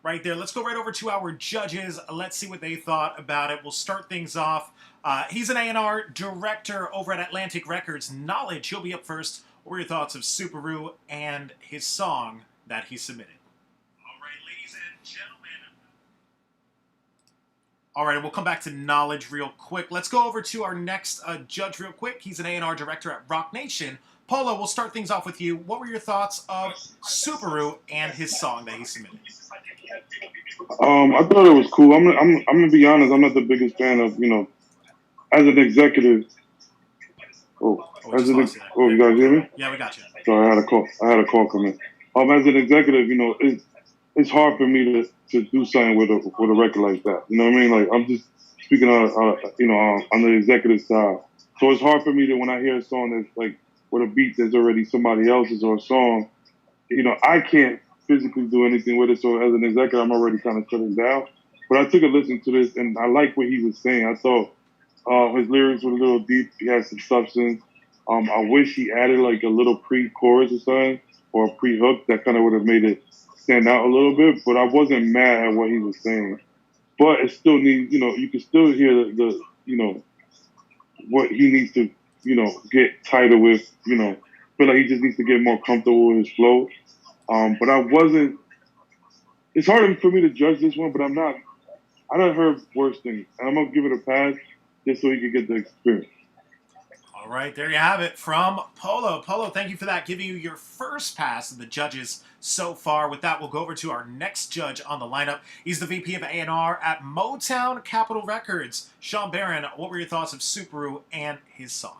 right there. Let's go right over to our judges. Let's see what they thought about it. We'll start things off. He's an A&R director over at Atlantic Records. Knowledge, he'll be up first. What were your thoughts of Subaru and his song that he submitted? All right, ladies and gentlemen. All right, we'll come back to Knowledge real quick. Let's go over to our next judge real quick. He's an A&R director at Rock Nation. Polo, we'll start things off with you. What were your thoughts of Subaru and his song that he submitted? I thought it was cool. I'm gonna be honest. I'm not the biggest fan of, as an executive. You guys hear me? Yeah, we got you. Sorry, I had a call come in. As an executive, it's hard for me to do something with a record like that. You know what I mean? Like, I'm just speaking on the executive side. So it's hard for me to, when I hear a song that's like with a beat that's already somebody else's or a song, I can't physically do anything with it. So as an executive, I'm already kind of shutting down. But I took a listen to this and I like what he was saying. I thought his lyrics were a little deep. He had some substance. I wish he added like a little pre-chorus or something, or a pre-hook that kind of would have made it stand out a little bit. But I wasn't mad at what he was saying. But it still needs, you can still hear the what he needs to, get tighter with, feel like he just needs to get more comfortable with his flow. But I wasn't, it's hard for me to judge this one, but I done heard worse things. And I'm going to give it a pass just so he can get the experience. All right, there you have it from Polo. Polo, thank you for that. Giving you your first pass of the judges so far. With that, we'll go over to our next judge on the lineup. He's the VP of A&R at Motown Capitol Records. Sean Barron, what were your thoughts of Subaru and his song?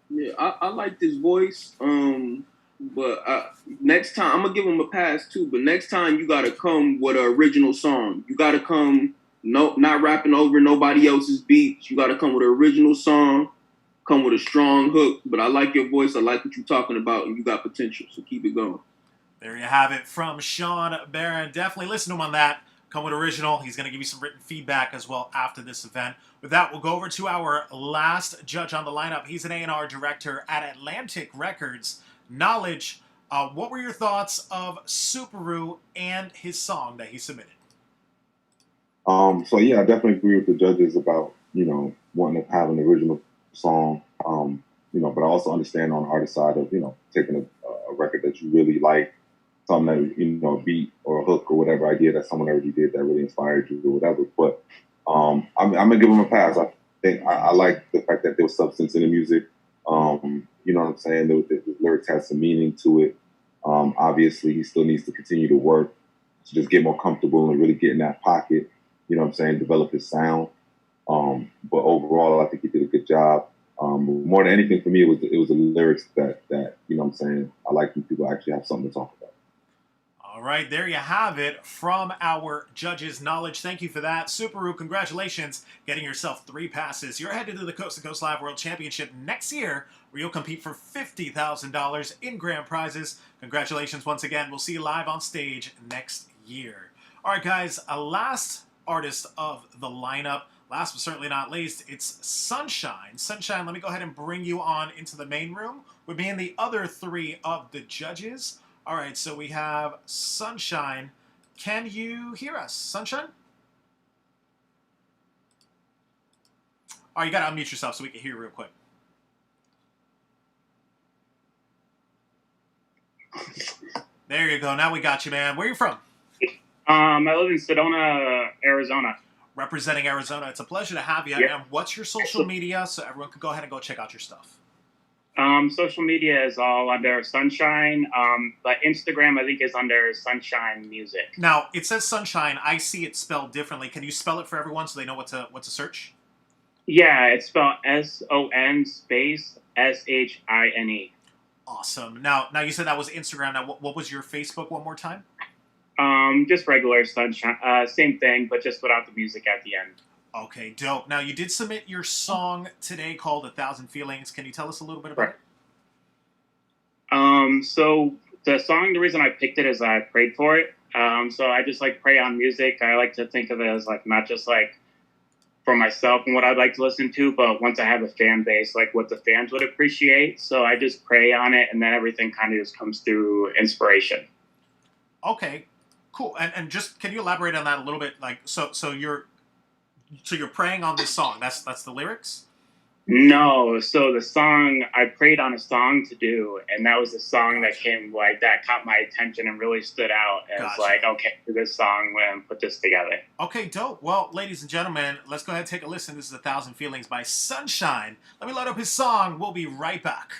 Yeah, I liked his voice. But next time, I'm going to give him a pass too, but next time you got to come with an original song. You got to come not rapping over nobody else's beats. You got to come with an original song. Come with a strong hook, but I like your voice. I like what you're talking about, and you got potential, so keep it going. There you have it from Sean Barron. Definitely listen to him on that. Come with original. He's going to give you some written feedback as well after this event. With that, we'll go over to our last judge on the lineup. He's an A&R director at Atlantic Records. Knowledge, what were your thoughts of Subaru and his song that he submitted? So yeah, I definitely agree with the judges about, wanting to have an original song, but I also understand on the artist side of, taking a record that you really like, something that, a beat or a hook or whatever idea that someone already did that really inspired you or whatever. But I'm gonna give him a pass. I think I like the fact that there was substance in the music. You know what I'm saying? The lyrics had some meaning to it. Obviously, he still needs to continue to work to just get more comfortable and really get in that pocket. You know what I'm saying? Develop his sound. But overall, I think he did a good job. More than anything for me, it was the lyrics that you know what I'm saying, I like when people actually have something to talk about. All right, there you have it from our judges' Knowledge. Thank you for that. Subaru, congratulations, getting yourself 3 passes. You're headed to the Coast to Coast Live World Championship next year, where you'll compete for $50,000 in grand prizes. Congratulations once again. We'll see you live on stage next year. All right, guys, a last artist of the lineup. Last but certainly not least, it's Sunshine. Sunshine, let me go ahead and bring you on into the main room with me and the other 3 of the judges. All right, so we have Sunshine. Can you hear us, Sunshine? All right, you got to unmute yourself so we can hear you real quick. There you go. Now we got you, man. Where are you from? I live in Sedona, Arizona. Representing Arizona. It's a pleasure to have you. Yeah. And what's your social media so everyone can go ahead and go check out your stuff? Social media is all under Sunshine, but Instagram, I think, is under Sunshine Music. Now, it says Sunshine. I see it spelled differently. Can you spell it for everyone so they know what to search? Yeah, it's spelled SON space SHINE. Awesome. Now you said that was Instagram. Now, what was your Facebook one more time? Just regular Sunshine. Same thing, but just without the music at the end. Okay, dope. Now, you did submit your song today called 1,000 Feelings. Can you tell us a little bit about it? So the song, the reason I picked it is I prayed for it. So I just like pray on music. I like to think of it as like not just like for myself and what I'd like to listen to, but once I have a fan base, like what the fans would appreciate. So I just pray on it, and then everything kind of just comes through inspiration. Okay, cool. And just can you elaborate on that a little bit? Like, so you're praying on this song. That's the lyrics? No, so the song, I prayed on a song to do, and that was the song that came, like, that caught my attention and really stood out as, like, okay, this song, we're going to put this together. Okay, dope. Well, ladies and gentlemen, let's go ahead and take a listen. This is 1,000 Feelings by Sunshine. Let me load up his song. We'll be right back.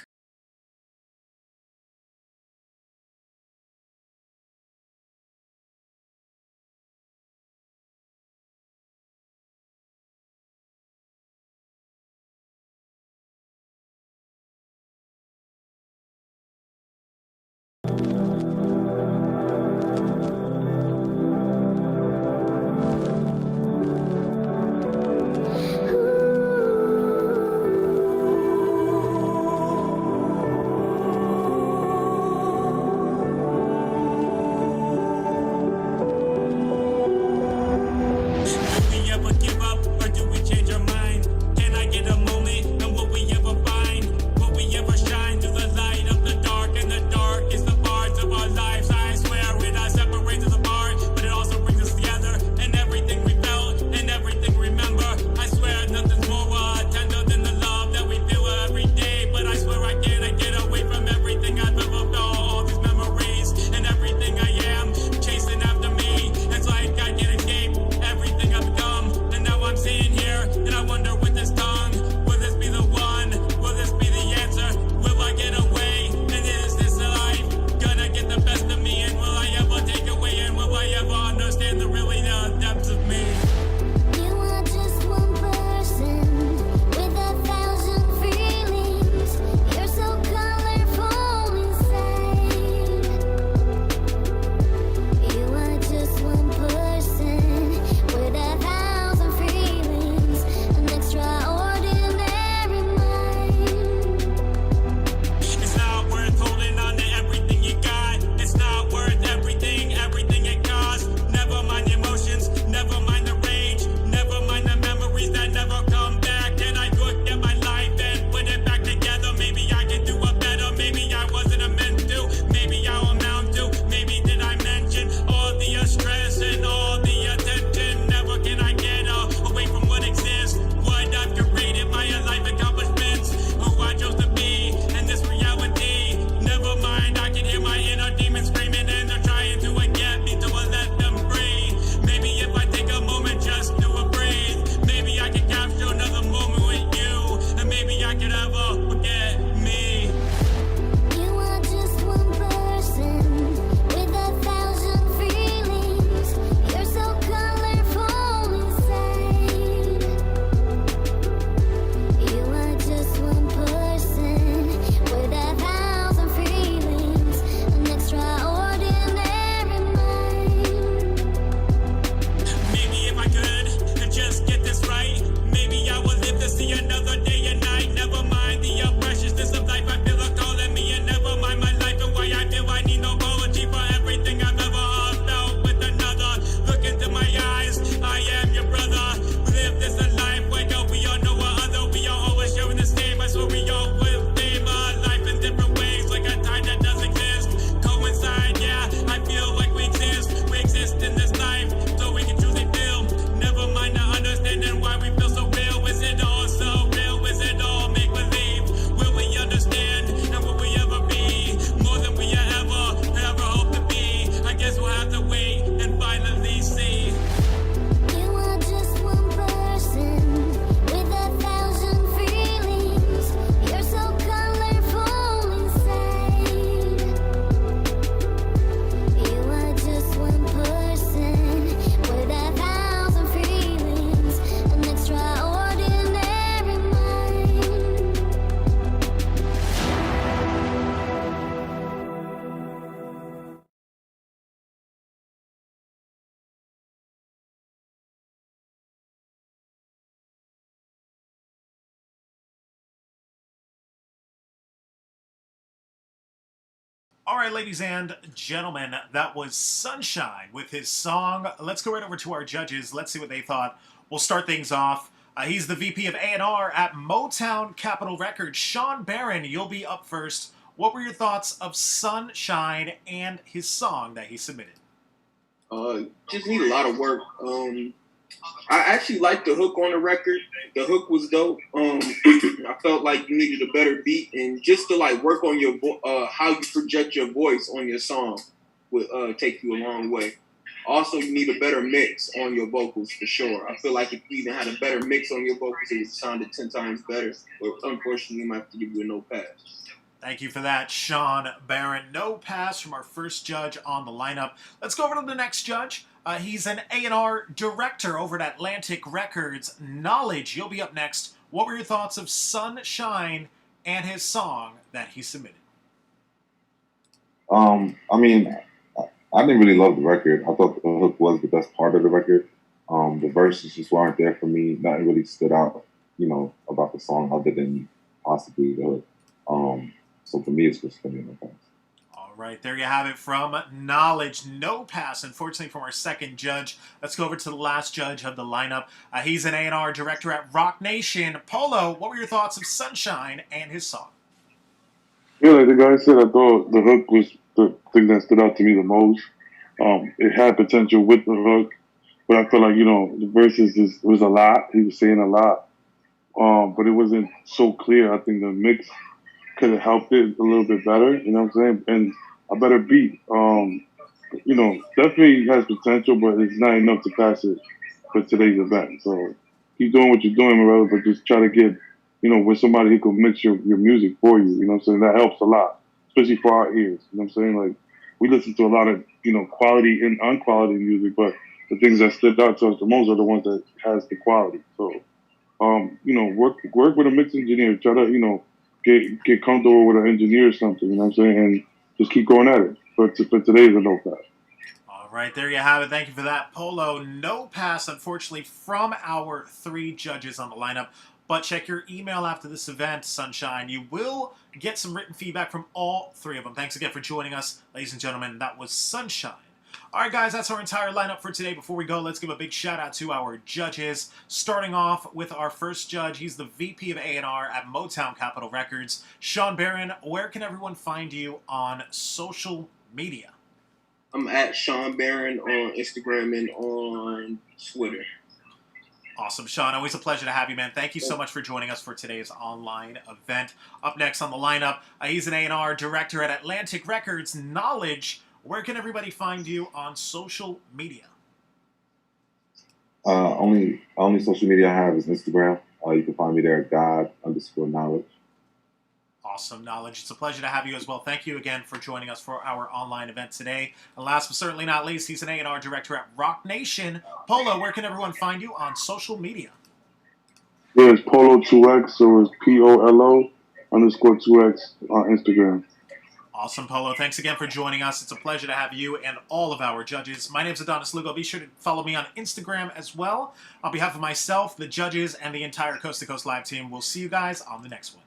All right, ladies and gentlemen, that was Sunshine with his song. Let's go right over to our judges. Let's see what they thought. We'll start things off. He's the VP of A&R at Motown Capitol Records. Sean Barron, you'll be up first. What were your thoughts of Sunshine and his song that he submitted? Just need a lot of work. I actually liked the hook on the record. The hook was dope. I felt like you needed a better beat, and just to like work on your how you project your voice on your song would take you a long way. Also, you need a better mix on your vocals for sure. I feel like if you even had a better mix on your vocals, it would sounded 10 times better. But unfortunately, I might have to give you a no pass. Thank you for that, Sean Barron. No pass from our first judge on the lineup. Let's go over to the next judge. He's an A&R director over at Atlantic Records. Knowledge, you'll be up next. What were your thoughts of Sunshine and his song that he submitted? I mean, I didn't really love the record. I thought the hook was the best part of the record. The verses just weren't there for me. Nothing really stood out, about the song other than possibly the hook. So for me, it's just going to be no pass. All right, there you have it from Knowledge. No pass, unfortunately, from our second judge. Let's go over to the last judge of the lineup. He's an A&R director at Rock Nation. Polo, what were your thoughts of Sunshine and his song? Yeah, like the guy said, I thought the hook was the thing that stood out to me the most. It had potential with the hook, but I felt like, the verses was a lot. He was saying a lot, but it wasn't so clear. I think the mix could have helped it a little bit better, you know what I'm saying? And a better beat. Definitely has potential, but it's not enough to pass it for today's event. So keep doing what you're doing, my brother, but just try to get, with somebody who can mix your music for you, you know what I'm saying? That helps a lot, especially for our ears, you know what I'm saying? Like, we listen to a lot of, quality and unquality music, but the things that stood out to us the most are the ones that has the quality. So, work with a mix engineer. Try to, get comfortable with an engineer or something, you know what I'm saying? And just keep going at it. But for today's a no pass. All right, there you have it. Thank you for that, Polo. No pass, unfortunately, from our three judges on the lineup. But check your email after this event, Sunshine. You will get some written feedback from all three of them. Thanks again for joining us, ladies and gentlemen. That was Sunshine. All right, guys, that's our entire lineup for today. Before we go, let's give a big shout-out to our judges. Starting off with our first judge, he's the VP of A&R at Motown Capitol Records. Sean Barron, where can everyone find you on social media? I'm at Sean Barron on Instagram and on Twitter. Awesome, Sean. Always a pleasure to have you, man. Thank you so much for joining us for today's online event. Up next on the lineup, he's an A&R director at Atlantic Records. Knowledge, where can everybody find you on social media? Only social media I have is Instagram. You can find me there at God_knowledge. Awesome, Knowledge. It's a pleasure to have you as well. Thank you again for joining us for our online event today. And last but certainly not least, he's an A&R director at Rock Nation. Polo, where can everyone find you on social media? Yeah, it's Polo2X, so it's POLO_2X on Instagram. Awesome, Polo. Thanks again for joining us. It's a pleasure to have you and all of our judges. My name is Adonis Lugo. Be sure to follow me on Instagram as well. On behalf of myself, the judges, and the entire Coast to Coast Live team, we'll see you guys on the next one.